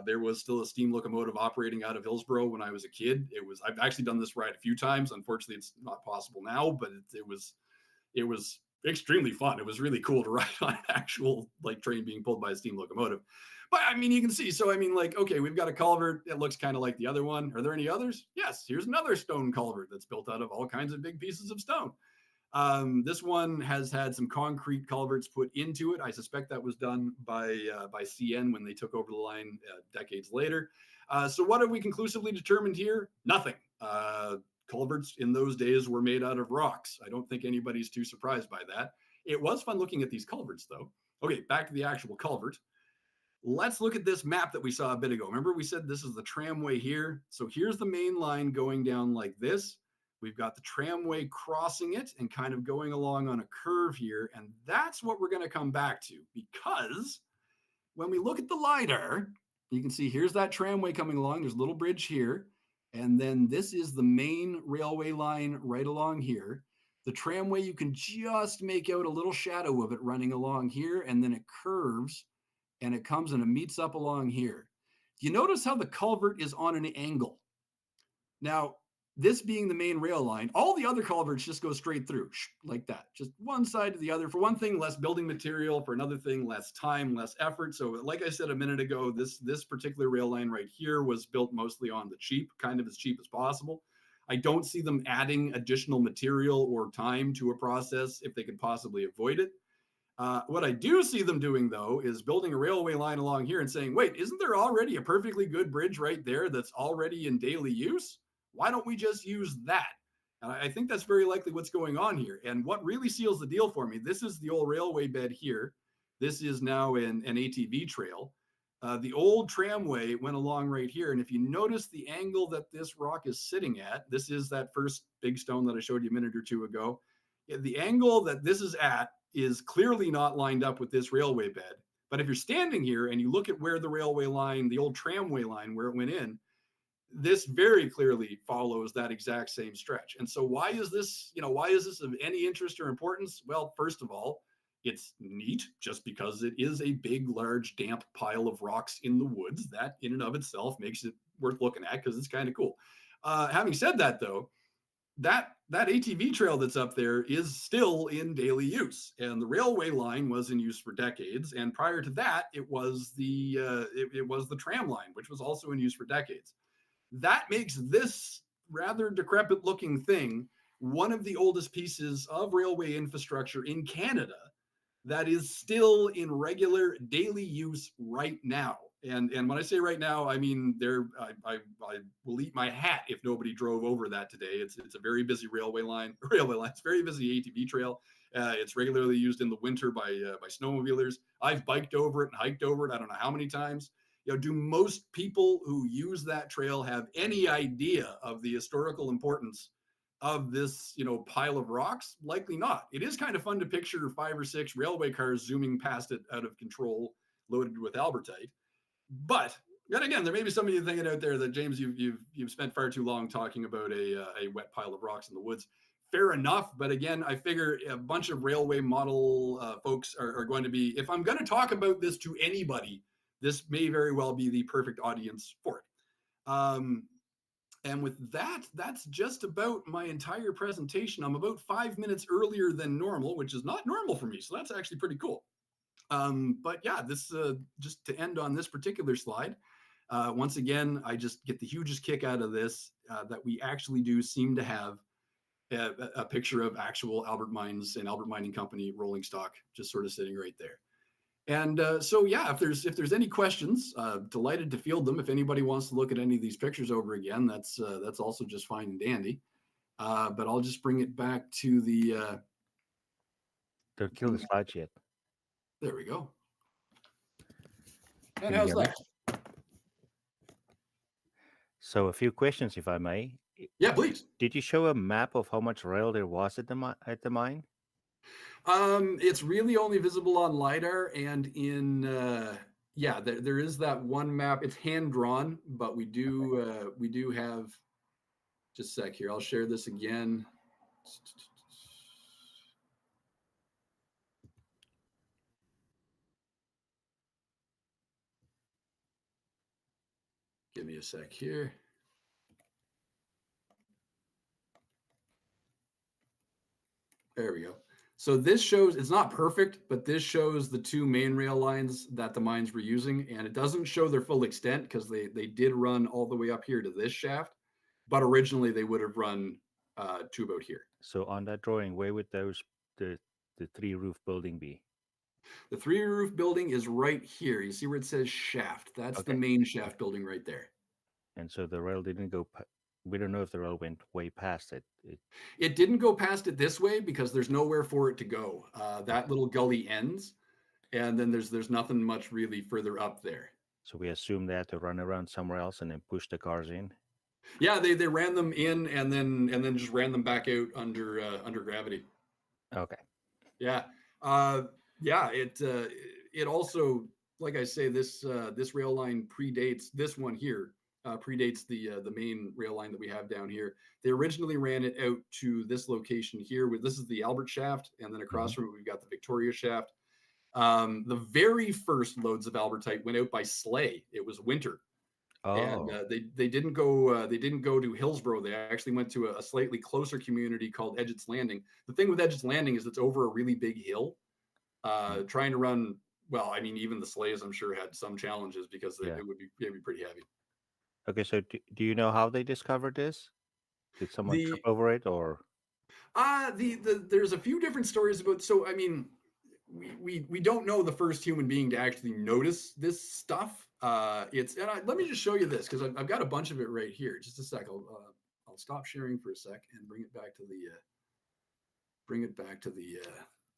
There was still a steam locomotive operating out of Hillsborough when I was a kid. I've actually done this ride a few times. Unfortunately, it's not possible now, but it was extremely fun. It was really cool to ride on an actual like train being pulled by a steam locomotive. But I mean, you can see, so I mean, like, okay, we've got a culvert. It looks kind of like the other one. Are there any others? Yes, here's another stone culvert that's built out of all kinds of big pieces of stone. This one has had some concrete culverts put into it. I suspect that was done by CN when they took over the line decades later. So what have we conclusively determined here? Nothing. Culverts in those days were made out of rocks. I don't think anybody's too surprised by that. It was fun looking at these culverts, though. Okay, back to the actual culvert. Let's look at this map that we saw a bit ago. Remember we said this is the tramway here. So here's the main line going down like this. We've got the tramway crossing it and kind of going along on a curve here. And that's what we're going to come back to, because when we look at the LiDAR, you can see here's that tramway coming along. There's a little bridge here. And then this is the main railway line right along here. The tramway, you can just make out a little shadow of it running along here, and then it curves and it comes and it meets up along here. You notice how the culvert is on an angle. Now, this being the main rail line, all the other culverts just go straight through like that, just one side to the other. For one thing, less building material. For another thing, less time, less effort. So like I said a minute ago, this particular rail line right here was built mostly on the cheap, kind of as cheap as possible. I don't see them adding additional material or time to a process if they could possibly avoid it. What I do see them doing, though, is building a railway line along here and saying, wait, isn't there already a perfectly good bridge right there that's already in daily use? Why don't we just use that? And I think that's very likely what's going on here. And what really seals the deal for me, this is the old railway bed here. This is now an ATV trail. The old tramway went along right here. And if you notice the angle that this rock is sitting at, this is that first big stone that I showed you a minute or two ago. Yeah, the angle that this is at is clearly not lined up with this railway bed. But if you're standing here and you look at where the railway line, the old tramway line, where it went in, this very clearly follows that exact same stretch. And so why is this of any interest or importance? Well, first of all, it's neat just because it is a big, large, damp pile of rocks in the woods. That in and of itself makes it worth looking at because it's kind of cool. Having said that, though, that ATV trail that's up there is still in daily use, and the railway line was in use for decades. And prior to that, it was the tram line, which was also in use for decades. That makes this rather decrepit looking thing one of the oldest pieces of railway infrastructure in Canada that is still in regular daily use right now. And when I say right now, I mean I will eat my hat if nobody drove over that today. It's a very busy railway line. It's very busy ATV trail. It's regularly used in the winter by snowmobilers. I've biked over it and hiked over it I don't know how many times. do most people who use that trail have any idea of the historical importance of this, pile of rocks? Likely not. It is kind of fun to picture 5 or 6 railway cars zooming past it out of control, loaded with albertite. But then again, there may be some of you thinking out there that, James, you've spent far too long talking about a wet pile of rocks in the woods. Fair enough, but again, I figure a bunch of railway model folks are going to be, if I'm going to talk about this to anybody, this may very well be the perfect audience for it. And with that, that's just about my entire presentation. I'm about 5 minutes earlier than normal, which is not normal for me, so that's actually pretty cool. But yeah, this just to end on this particular slide. Once again, I just get the hugest kick out of this, that we actually do seem to have a picture of actual Albert Mines and Albert Mining Company rolling stock just sort of sitting right there. And so, yeah, if there's any questions, delighted to field them. If anybody wants to look at any of these pictures over again, that's also just fine and dandy. But I'll just bring it back to the. Don't kill the slides yet. There we go. And how's that? So a few questions, if I may. Yeah, please. Did you show a map of how much rail there was at the mine? It's really only visible on LiDAR, and in there is that one map. It's hand drawn, but we do have. Just a sec here. I'll share this again. Give me a sec here. There we go. So this shows, it's not perfect, but this shows the 2 main rail lines that the mines were using, and it doesn't show their full extent because they did run all the way up here to this shaft, but originally they would have run to about here. So on that drawing, where would the 3-roof building be? The 3-roof building is right here. You see where it says shaft? That's the main shaft building right there. And so the rail didn't go. We don't know if the rail went way past it. It didn't go past it this way because there's nowhere for it to go. That little gully ends, and then there's nothing much really further up there. So we assume they had to run around somewhere else and then push the cars in. Yeah, they ran them in and then just ran them back out under gravity. Okay. Yeah. It also, like I say, this rail line predates this one here. Predates the main rail line that we have down here. They originally ran it out to this location here. This is the Albert shaft, and then across from it we've got the Victoria shaft. The very first loads of albertite went out by sleigh. It was winter, and they didn't go to Hillsborough. They actually went to a slightly closer community called Edgett's Landing. The thing with Edgett's Landing is it's over a really big hill. Trying to run, well, I mean, even the sleighs I'm sure had some challenges because it'd be pretty heavy. Okay, so do you know how they discovered this? Did someone trip over it, or? There's a few different stories about. So I mean, we don't know the first human being to actually notice this stuff. Let me just show you this because I've got a bunch of it right here. Just a sec. I'll stop sharing for a sec and bring it back to the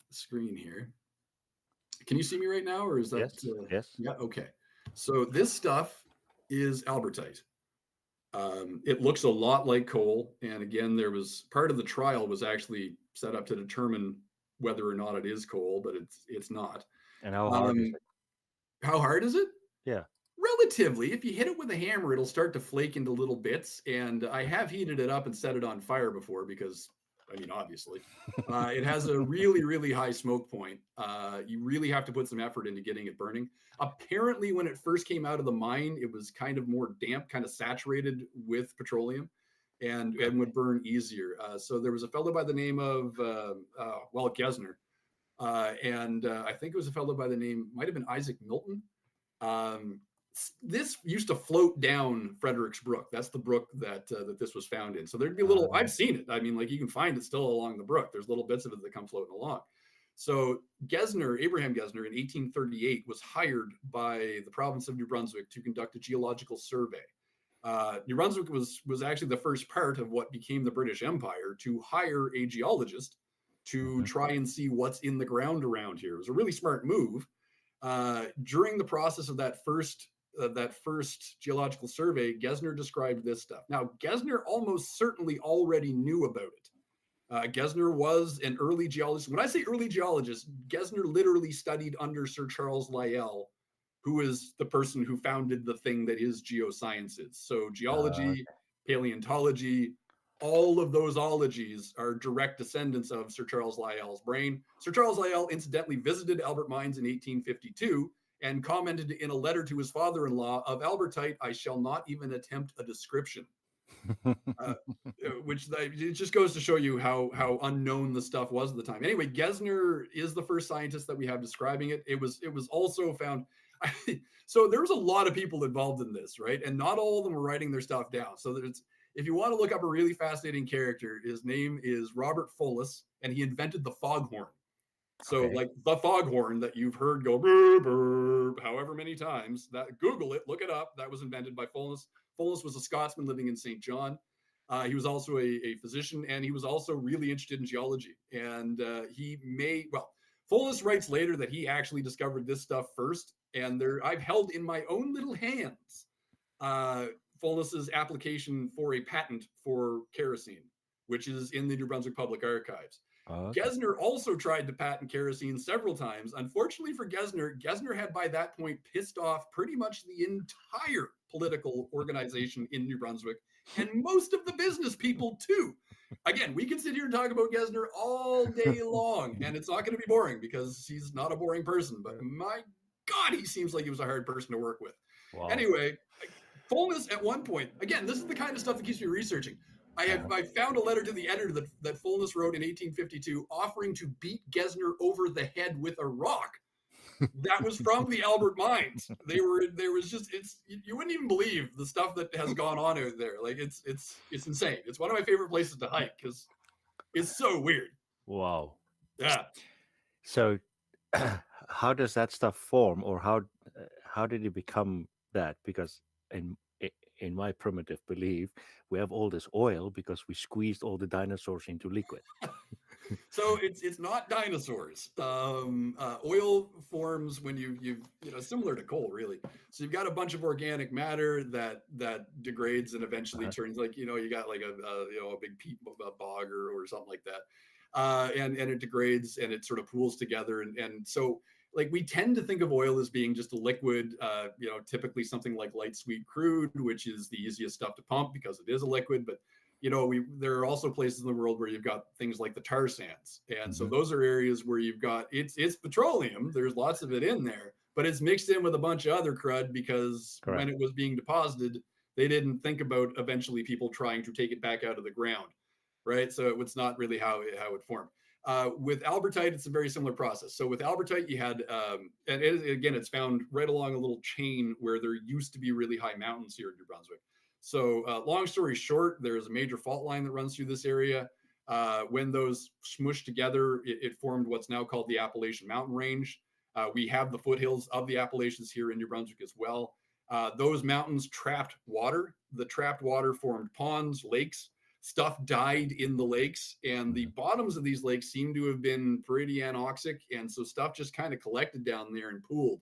screen here. Can you see me right now, or is that? Yes. Yes. Yeah. Okay. So this stuff is albertite. It looks a lot like coal, and again, there was part of the trial was actually set up to determine whether or not it is coal, but it's not. And how hard is it? How hard is it? Yeah, relatively. If you hit it with a hammer, it'll start to flake into little bits. And I have heated it up and set it on fire before because, I mean, obviously, it has a really, really high smoke point. You really have to put some effort into getting it burning. Apparently, when it first came out of the mine, it was kind of more damp, kind of saturated with petroleum, and would burn easier. So there was a fellow by the name of, Gesner. And I think it was a fellow by the name, might have been Isaac Milton. This used to float down Fredericks Brook. That's the brook that this was found in. So there'd be little, I've seen it. I mean, like you can find it still along the brook. There's little bits of it that come floating along. So Abraham Gesner in 1838 was hired by the province of New Brunswick to conduct a geological survey. New Brunswick was actually the first part of what became the British Empire to hire a geologist to try and see what's in the ground around here. It was a really smart move. During the process of that first that first geological survey, Gesner described this stuff. Now, Gesner almost certainly already knew about it. Gesner was an early geologist. When I say early geologist, Gesner literally studied under Sir Charles Lyell, who is the person who founded the thing that is geosciences. So geology, paleontology, all of those ologies are direct descendants of Sir Charles Lyell's brain. Sir Charles Lyell incidentally visited Albert Mines in 1852 and commented in a letter to his father-in-law, of Albertite, I shall not even attempt a description. Which it just goes to show you how unknown the stuff was at the time. Anyway, Gesner is the first scientist that we have describing it. It was also found. So there was a lot of people involved in this, right? And not all of them were writing their stuff down. So there's, if you want to look up a really fascinating character, his name is Robert Follis, and he invented the foghorn. So like the foghorn that you've heard go burr, burr, however many times, that Google it, look it up. That was invented by Follis. Follis was a Scotsman living in St. John. He was also a physician, and he was also really interested in geology. And Follis writes later that he actually discovered this stuff first. And I've held in my own little hands Follis's application for a patent for kerosene, which is in the New Brunswick Public Archives. Gesner also tried to patent kerosene several times. Unfortunately for Gesner, Gesner had by that point pissed off pretty much the entire political organization in New Brunswick and most of the business people too. Again, we can sit here and talk about Gesner all day long, and it's not going to be boring because he's not a boring person, but my God, he seems like he was a hard person to work with. Wow. Anyway, Follis at one point, again, this is the kind of stuff that keeps me researching. I found a letter to the editor that Follis wrote in 1852 offering to beat Gesner over the head with a rock. That was from the Albert Mines. You wouldn't even believe the stuff that has gone on out there. Like it's insane. It's one of my favorite places to hike because it's so weird. Wow. Yeah. So how does that stuff form, or how did it become that? Because in my primitive belief, we have all this oil because we squeezed all the dinosaurs into liquid. So it's not dinosaurs. Oil forms when you similar to coal, really. So you've got a bunch of organic matter that degrades and eventually turns, like you got like a big peat bog or something like that, and it degrades and it sort of pools together, and so. Like we tend to think of oil as being just a liquid, typically something like light sweet crude, which is the easiest stuff to pump because it is a liquid. But, there are also places in the world where you've got things like the tar sands. And so those are areas where you've got, it's petroleum. There's lots of it in there, but it's mixed in with a bunch of other crud because when it was being deposited, they didn't think about eventually people trying to take it back out of the ground, right? So it's not really how it formed. With Albertite, it's a very similar process. So with Albertite, you had, and it's found right along a little chain where there used to be really high mountains here in New Brunswick. So long story short, there's a major fault line that runs through this area. When those smushed together, it formed what's now called the Appalachian Mountain Range. We have the foothills of the Appalachians here in New Brunswick as well. Those mountains trapped water. The trapped water formed ponds, lakes. Stuff died in the lakes, and the bottoms of these lakes seem to have been pretty anoxic, and so stuff just kind of collected down there and pooled.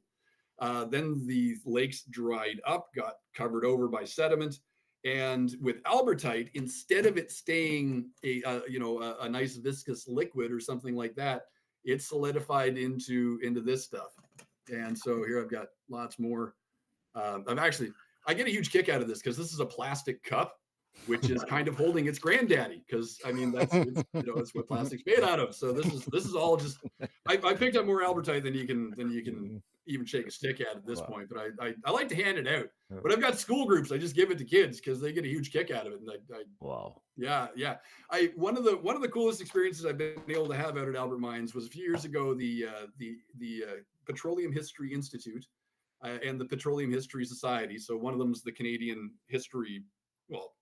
Then the lakes dried up, got covered over by sediment, and with Albertite, instead of it staying a nice viscous liquid or something like that, it solidified into this stuff. And so here I've got lots more. I get a huge kick out of this because this is a plastic cup, which is kind of holding its granddaddy, because I mean it's what plastic's made out of. So this is all just I picked up more Albertite than you can even shake a stick at this point. But I like to hand it out. But I've got school groups. I just give it to kids because they get a huge kick out of it. And wow. Yeah. One of the coolest experiences I've been able to have out at Albert Mines was a few years ago. The Petroleum History Institute and the Petroleum History Society. So one of them is the Canadian history. Well,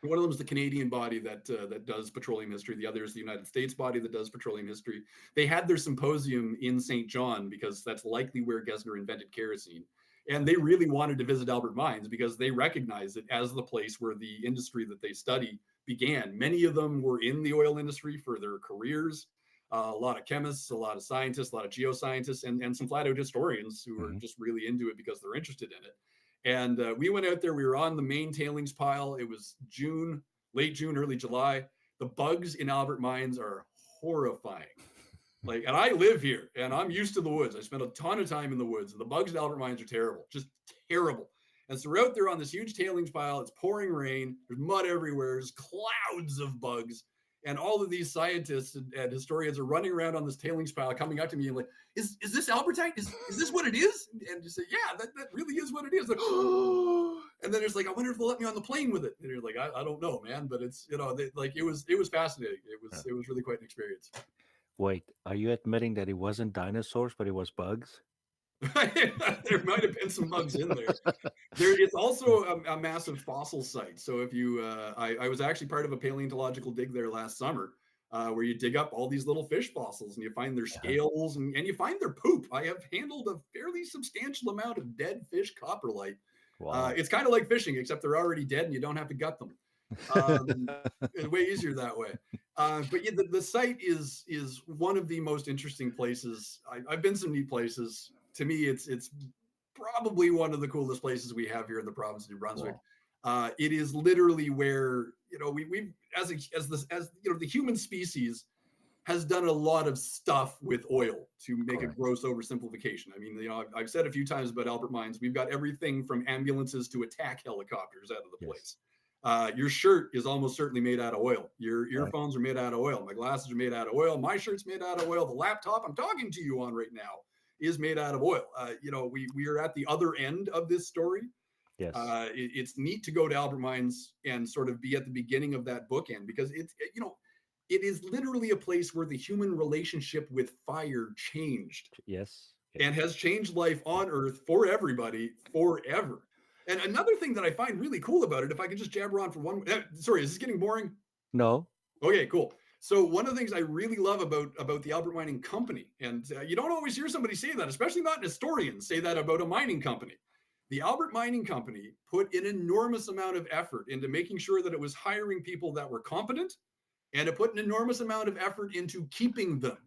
one of them is the Canadian body that does petroleum history. The other is the United States body that does petroleum history. They had their symposium in St. John because that's likely where Gesner invented kerosene. And they really wanted to visit Albert Mines because they recognized it as the place where the industry that they study began. Many of them were in the oil industry for their careers. a lot of chemists, a lot of scientists, a lot of geoscientists, and some flat out historians who are just really into it because they're interested in it. And we went out there. We were on the main tailings pile. It was June, late June, early July. The bugs in Albert Mines are horrifying. Like, and I live here, and I'm used to the woods. I spent a ton of time in the woods, and the bugs at Albert Mines are terrible, just terrible. And so we're out there on this huge tailings pile. It's pouring rain. There's mud everywhere. There's clouds of bugs. And all of these scientists and historians are running around on this tailings pile, coming up to me and like, is this Albertite? Is this what it is? And you say, yeah, that really is what it is. Like, oh. And then there's like, I wonder if they'll let me on the plane with it. And you're like, I don't know, man. But it's, you know, like it was fascinating. It was really quite an experience. Wait, are you admitting that it wasn't dinosaurs, but it was bugs? There might have been some bugs in there. It's also a massive fossil site. So if you, I was actually part of a paleontological dig there last summer, where you dig up all these little fish fossils and you find their scales and you find their poop. I have handled a fairly substantial amount of dead fish coprolite. Wow. It's kind of like fishing, except they're already dead and you don't have to gut them. It's way easier that way. But yeah, the site is one of the most interesting places. I've been some neat places. To me, it's probably one of the coolest places we have here in the province of New Brunswick. Wow. It is literally where, you know, we as you know, the human species has done a lot of stuff with oil to make a gross oversimplification. I mean, you know, I've said a few times about Albert Mines, we've got everything from ambulances to attack helicopters out of the place. Your shirt is almost certainly made out of oil. Your earphones are made out of oil. My glasses are made out of oil. My shirt's made out of oil. The laptop I'm talking to you on right now is made out of oil. You know, we are at the other end of this story. Yes. It's neat to go to Albert Mines and sort of be at the beginning of that bookend, because it's, you know, it is literally a place where the human relationship with fire changed. Yes. And has changed life on Earth for everybody forever. And another thing that I find really cool about it, if I can just jabber on for one, sorry, is this getting boring? No. Okay, cool. So one of the things I really love about the Albert Mining Company, and you don't always hear somebody say that, especially not historians say that about a mining company. The Albert Mining Company put an enormous amount of effort into making sure that it was hiring people that were competent, and it put an enormous amount of effort into keeping them.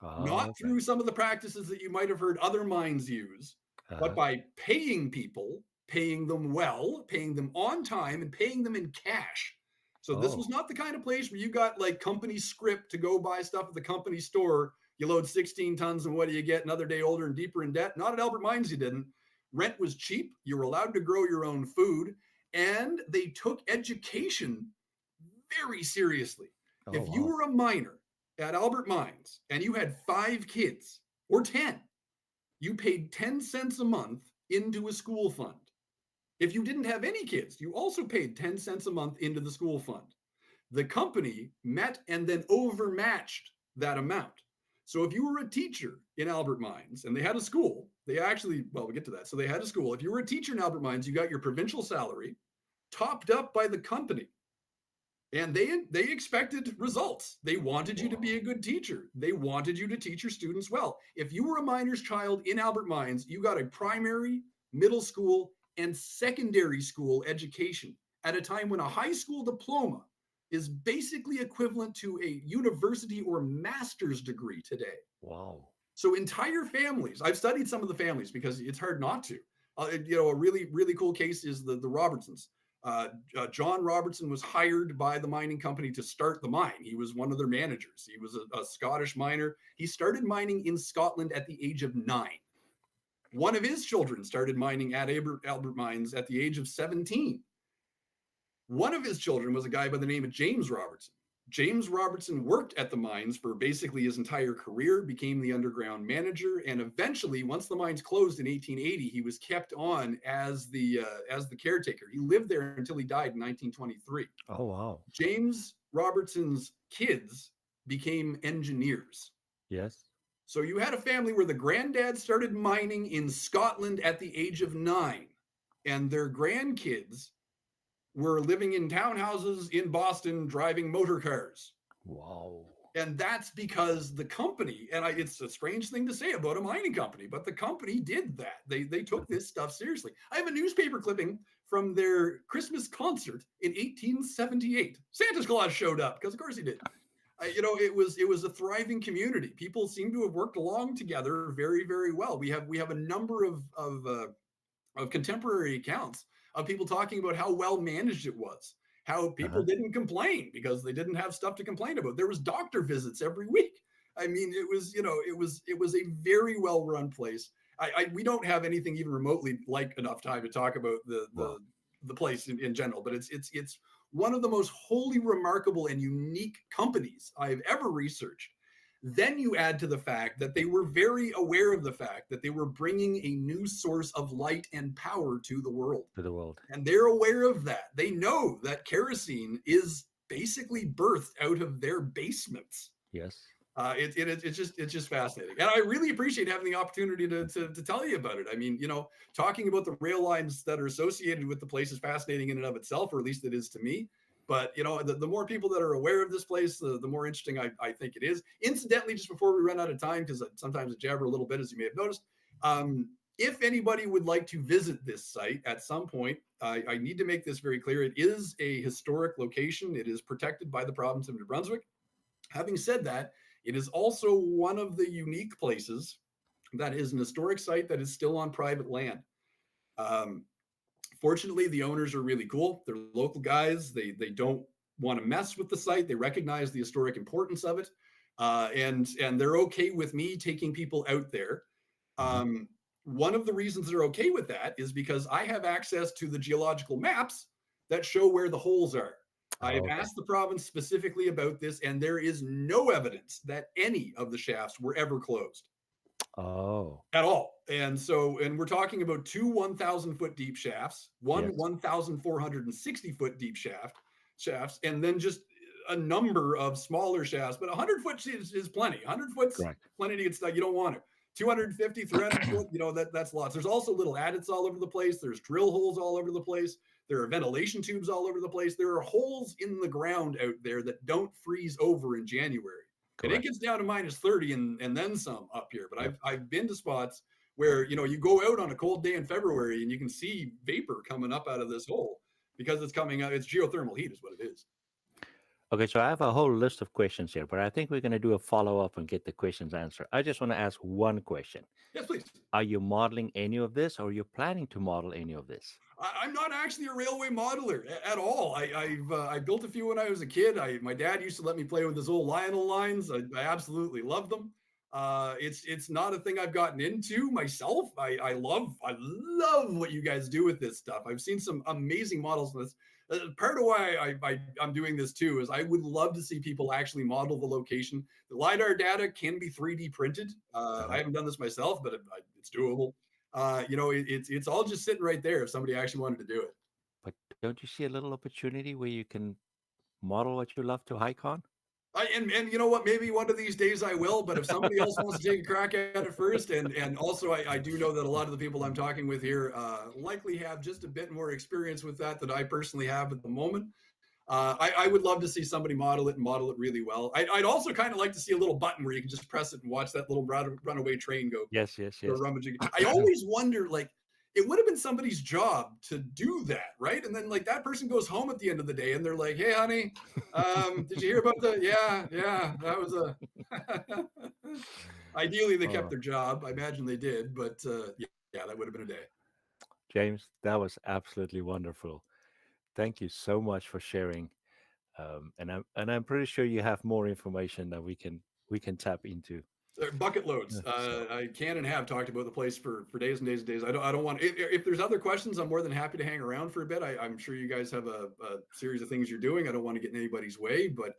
Not through some of the practices that you might have heard other mines use, but by paying people, paying them well, paying them on time, and paying them in cash. So this was not the kind of place where you got like company script to go buy stuff at the company store. You load 16 tons and what do you get? Another day older and deeper in debt. Not at Albert Mines, you didn't. Rent was cheap. You were allowed to grow your own food. And they took education very seriously. If you were a miner at Albert Mines and you had 5 kids or 10, you paid 10 cents a month into a school fund. If you didn't have any kids, you also paid 10 cents a month into the school fund. The company met and then overmatched that amount. So if you were a teacher in Albert Mines and they had a school, they actually, well, we'll get to that. So they had a school. If you were a teacher in Albert Mines, you got your provincial salary topped up by the company. And they expected results. They wanted you to be a good teacher. They wanted you to teach your students well. If you were a miner's child in Albert Mines, you got a primary, middle school, and secondary school education at a time when a high school diploma is basically equivalent to a university or master's degree today. Wow. So entire families, I've studied some of the families because it's hard not to. You know, a really, really cool case is the Robertsons. John Robertson was hired by the mining company to start the mine. He was one of their managers. He was a Scottish miner. He started mining in Scotland at the age of 9. One of his children started mining at Albert Mines at the age of 17. One of his children was a guy by the name of James Robertson. James Robertson worked at the mines for basically his entire career, became the underground manager, and eventually, once the mines closed in 1880, he was kept on as the caretaker. He lived there until he died in 1923. Oh, wow. James Robertson's kids became engineers. Yes. So you had a family where the granddad started mining in Scotland at the age of 9, and their grandkids were living in townhouses in Boston, driving motor cars. Wow. And that's because the company, and it's a strange thing to say about a mining company, but the company did that. They took this stuff seriously. I have a newspaper clipping from their Christmas concert in 1878. Santa Claus showed up, because of course he did. it was a thriving community. People seem to have worked along together very, very well. We have a number of contemporary accounts of people talking about how well managed it was, how people didn't complain because they didn't have stuff to complain about. There was doctor visits every week. I mean, it was a very well run place. We don't have anything even remotely like enough time to talk about the place in general, but it's one of the most wholly remarkable and unique companies I've ever researched. Then you add to the fact that they were very aware of the fact that they were bringing a new source of light and power to the world. And they're aware of that. They know that kerosene is basically birthed out of their basements. Yes. It's just fascinating. And I really appreciate having the opportunity to tell you about it. I mean, talking about the rail lines that are associated with the place is fascinating in and of itself, or at least it is to me. But, the more people that are aware of this place, the more interesting I think it is. Incidentally, just before we run out of time, because sometimes I jabber a little bit, as you may have noticed, if anybody would like to visit this site at some point, I need to make this very clear. It is a historic location. It is protected by the province of New Brunswick. Having said that, it is also one of the unique places that is an historic site that is still on private land. Fortunately, the owners are really cool. They're local guys. They don't want to mess with the site. They recognize the historic importance of it. And they're okay with me taking people out there. One of the reasons they're okay with that is because I have access to the geological maps that show where the holes are. I've asked the province specifically about this, and there is no evidence that any of the shafts were ever closed. At all. And we're talking about two 1,000 foot deep shafts, one 1,460 foot deep shafts, and then just a number of smaller shafts. But 100 foot is plenty. 100 foot's plenty to get stuck. You don't want it. 250, 300 foot, that's lots. There's also little adits all over the place. There's drill holes all over the place. There are ventilation tubes all over the place. There are holes in the ground out there that don't freeze over in January. And it gets down to minus 30 and then some up here. But I've been to spots where, you go out on a cold day in February and you can see vapor coming up out of this hole because it's coming out. It's geothermal heat is what it is. Okay, so I have a whole list of questions here, but I think we're going to do a follow-up and get the questions answered. I just want to ask one question. Yes, please. Are you modeling any of this, or are you planning to model any of this? I'm not actually a railway modeler at all. I built a few when I was a kid. My dad used to let me play with his old Lionel lines. I absolutely love them. It's not a thing I've gotten into myself. I love what you guys do with this stuff. I've seen some amazing models of this. Part of why I'm doing this too is I would love to see people actually model the location. The LiDAR data can be 3D printed. I haven't done this myself, but it's doable. It's all just sitting right there if somebody actually wanted to do it. But don't you see a little opportunity where you can model what you love to hike on? And you know what? Maybe one of these days I will. But if somebody else wants to take a crack at it first, and also I do know that a lot of the people I'm talking with here likely have just a bit more experience with that than I personally have at the moment. I would love to see somebody model it and model it really well. I'd also kind of like to see a little button where you can just press it and watch that little runaway train go. Yes. Rummaging. I always wonder, it would have been somebody's job to do that, right? And then that person goes home at the end of the day and they're like, "Hey, honey, did you hear about the? Yeah, that was a." Ideally, they kept their job. I imagine they did, but yeah, that would have been a day. James, that was absolutely wonderful. Thank you so much for sharing, and I'm pretty sure you have more information that we can tap into. Bucket loads. I can and have talked about the place for days and days and days. I don't want. If there's other questions, I'm more than happy to hang around for a bit. I'm sure you guys have a series of things you're doing. I don't want to get in anybody's way, but.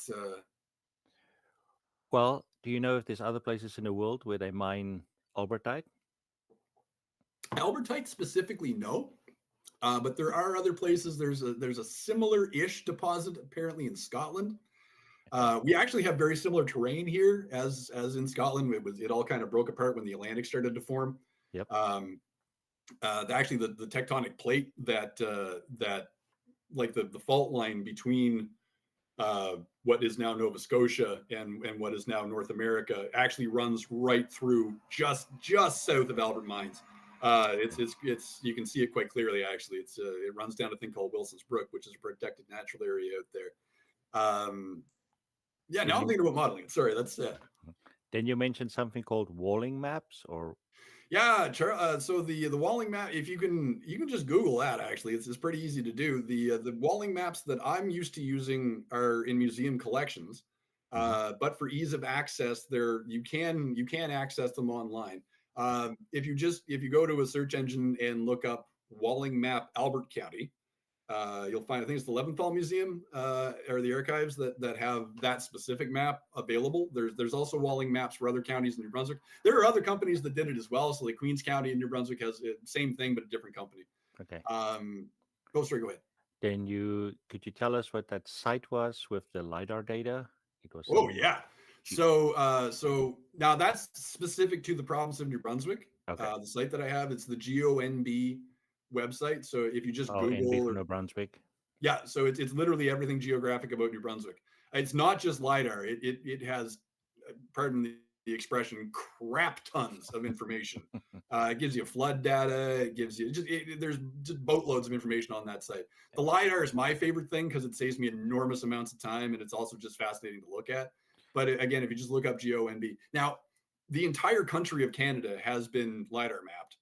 Well, do you know if there's other places in the world where they mine albertite? Albertite specifically, no. But there are other places. There's a similar-ish deposit apparently in Scotland. We actually have very similar terrain here as in Scotland. It all kind of broke apart when the Atlantic started to form. Yep. Actually, the tectonic plate that like the fault line between what is now Nova Scotia and what is now North America actually runs right through just south of Albert Mines. It's you can see it quite clearly. Actually, it runs down a thing called Wilson's Brook, which is a protected natural area out there. Yeah, Then now I'm you, thinking about modeling it. Sorry, that's then you mentioned something called walling maps, or yeah. So the walling map, if you can just Google that. Actually, it's pretty easy to do. The walling maps that I'm used to using are in museum collections, Mhm. but for ease of access, there you can access them online. If you go to a search engine and look up walling map Albert County, you'll find, I think it's the Leventhal Museum or the archives that have that specific map available. There's also walling maps for other counties in New Brunswick. There are other companies that did it as well. So like Queens County in New Brunswick has the same thing, but a different company. okay. Oh, sorry, go ahead. Then you could you tell us what that site was with the lidar data? It was Oh some. yeah. So now that's specific to the province of New Brunswick. Okay. The site that I have, it's the GONB website. So if you just Oh, NB Google for or New Brunswick. yeah, so it's literally everything geographic about New Brunswick. It's not just lidar. It has, pardon the expression, crap tons of information. It gives you flood data. It gives you there's just boatloads of information on that site. The lidar is my favorite thing because it saves me enormous amounts of time, and it's also just fascinating to look at. But again, if you just look up GONB now, the entire country of Canada has been lidar mapped.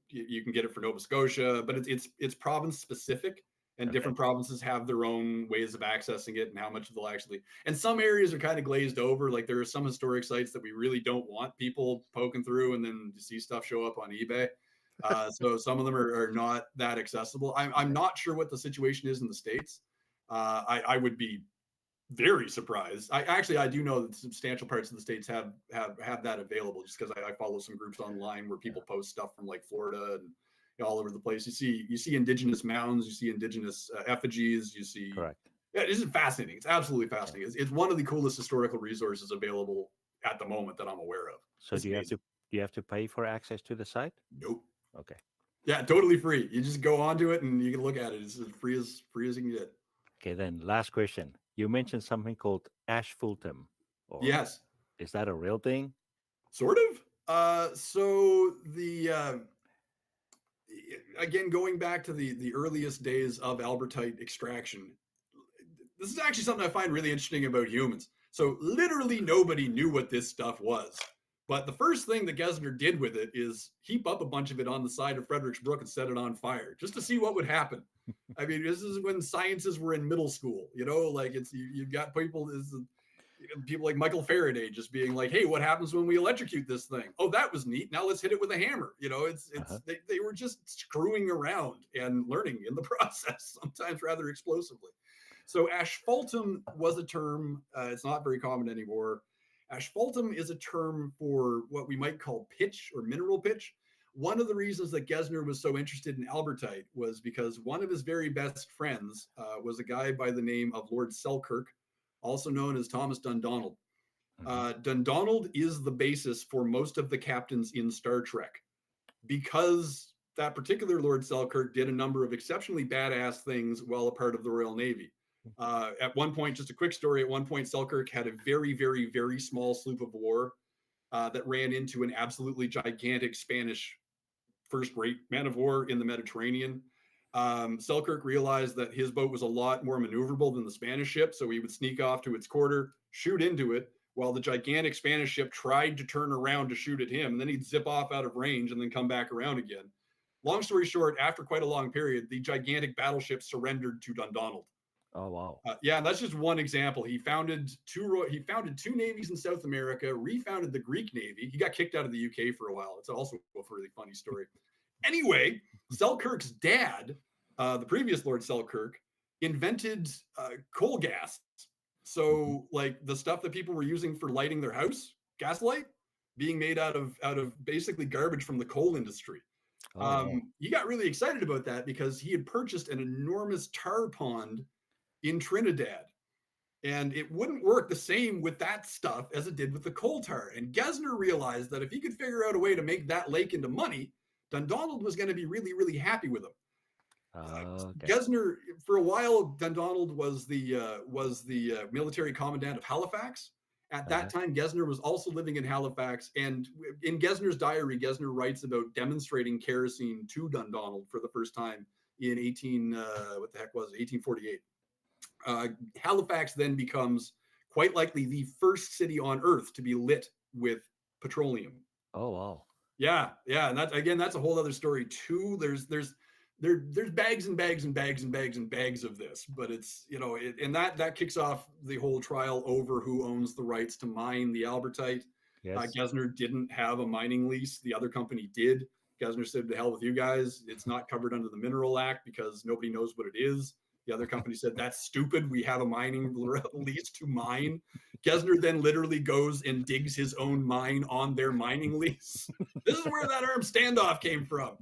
You can get it for Nova Scotia, but it's province specific, and Okay. different provinces have their own ways of accessing it and how much they'll actually. And some areas are kind of glazed over. Like there are some historic sites that we really don't want people poking through, and then you see stuff show up on eBay. So some of them are not that accessible. I'm not sure what the situation is in the States. I would be very surprised. I do know that substantial parts of the states have that available, just because I follow some groups online where people post stuff from like Florida and all over the place. You see indigenous mounds, you see indigenous effigies, you see. Correct. Yeah, this is fascinating. It's absolutely fascinating. It's one of the coolest historical resources available at the moment that I'm aware of. So It's amazing. do you have to pay for access to the site? Nope. Okay. Yeah, totally free. You just go onto it and you can look at it. It's as free as you can get. Okay, then last question. You mentioned something called ashfultum, or Yes. is that a real thing? Sort of. So the again, going back to the earliest days of albertite extraction, this is actually something I find really interesting about humans. So literally nobody knew what this stuff was. But the first thing that Gesner did with it is heap up a bunch of it on the side of Fredericks Brook and set it on fire just to see what would happen. I mean, this is when sciences were in middle school, like you've got people like Michael Faraday just being like, hey, what happens when we electrocute this thing? Oh, that was neat. Now let's hit it with a hammer. They were just screwing around and learning in the process, sometimes rather explosively. So asphaltum was a term. It's not very common anymore. Asphaltum is a term for what we might call pitch or mineral pitch. One of the reasons that Gesner was so interested in albertite was because one of his very best friends was a guy by the name of Lord Selkirk, also known as Thomas Dundonald. Dundonald is the basis for most of the captains in Star Trek, because that particular Lord Selkirk did a number of exceptionally badass things while a part of the Royal Navy. At one point, just a quick story, at one point Selkirk had a very, very, very small sloop of war that ran into an absolutely gigantic Spanish first-rate man of war in the Mediterranean. Selkirk realized that his boat was a lot more maneuverable than the Spanish ship, so he would sneak off to its quarter, shoot into it, while the gigantic Spanish ship tried to turn around to shoot at him, and then he'd zip off out of range and then come back around again. Long story short, after quite a long period, the gigantic battleship surrendered to Dundonald. Oh wow! Yeah, that's just one example. He founded two navies in South America, refounded the Greek Navy. He got kicked out of the UK for a while. It's also a really funny story. Anyway, Selkirk's dad, the previous Lord Selkirk, invented coal gas. So, like the stuff that people were using for lighting their house, gaslight, being made out of basically garbage from the coal industry. Wow. He got really excited about that because he had purchased an enormous tar pond in Trinidad. And it wouldn't work the same with that stuff as it did with the coal tar. And Gesner realized that if he could figure out a way to make that lake into money, Dundonald was going to be really, really happy with him. Okay. Gesner, for a while, Dundonald was the military commandant of Halifax. At that time, Gesner was also living in Halifax. And in Gesner's diary, Gesner writes about demonstrating kerosene to Dundonald for the first time in 1848. Halifax then becomes quite likely the first city on Earth to be lit with petroleum. Oh, wow. Yeah, and that's a whole other story too. There's bags and bags and bags and bags and bags of this, but it's and that kicks off the whole trial over who owns the rights to mine the Albertite. Yes. Gesner didn't have a mining lease; the other company did. Gesner said, "To hell with you guys! It's not covered under the Mineral Act because nobody knows what it is." The other company said, "That's stupid. We have a mining lease to mine." Gesner then literally goes and digs his own mine on their mining lease. This is where that armed standoff came from.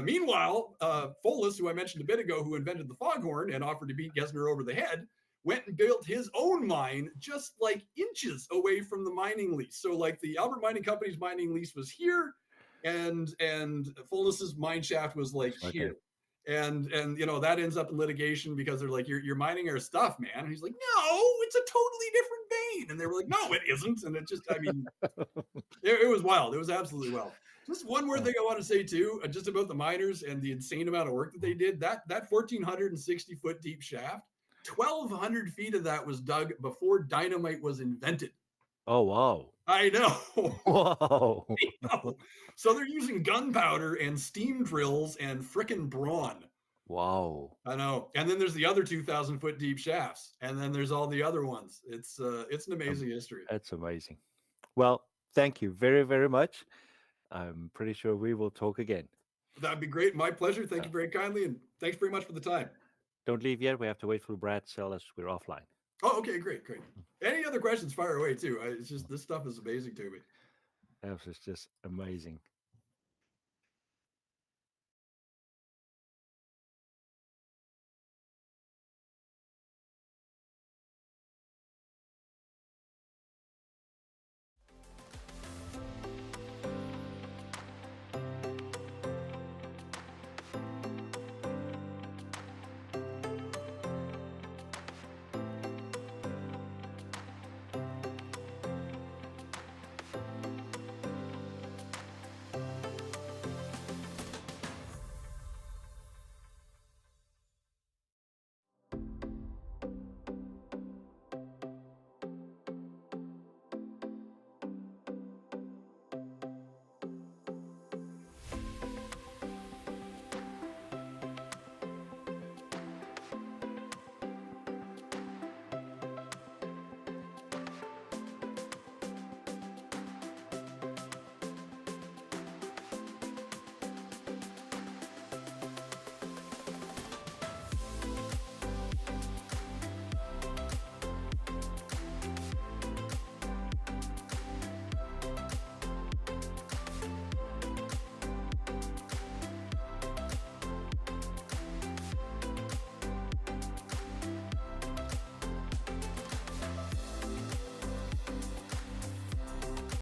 Meanwhile, Folis, who I mentioned a bit ago, who invented the foghorn and offered to beat Gesner over the head, went and built his own mine just like inches away from the mining lease. So like the Albert Mining Company's mining lease was here, and Folis's mine shaft was like here. And that ends up in litigation because they're like, you're mining our stuff, man. And he's like, no, it's a totally different vein. And they were like, no, it isn't. And it just, I mean, it was wild. It was absolutely wild. Just one more thing I want to say too, just about the miners and the insane amount of work that they did. That 1,460 foot deep shaft, 1,200 feet of that was dug before dynamite was invented. Oh, wow. I know. Whoa. I know. So they're using gunpowder and steam drills and frickin' brawn. Wow. I know. And then there's the other 2,000 foot deep shafts. And then there's all the other ones. It's an amazing history. That's amazing. Well, thank you very, very much. I'm pretty sure we will talk again. That'd be great. My pleasure. Thank you very kindly. And thanks very much for the time. Don't leave yet. We have to wait for Brad to tell us we're offline. Oh, okay. Great. Any other questions, fire away too. It's just, this stuff is amazing to me. That was just amazing.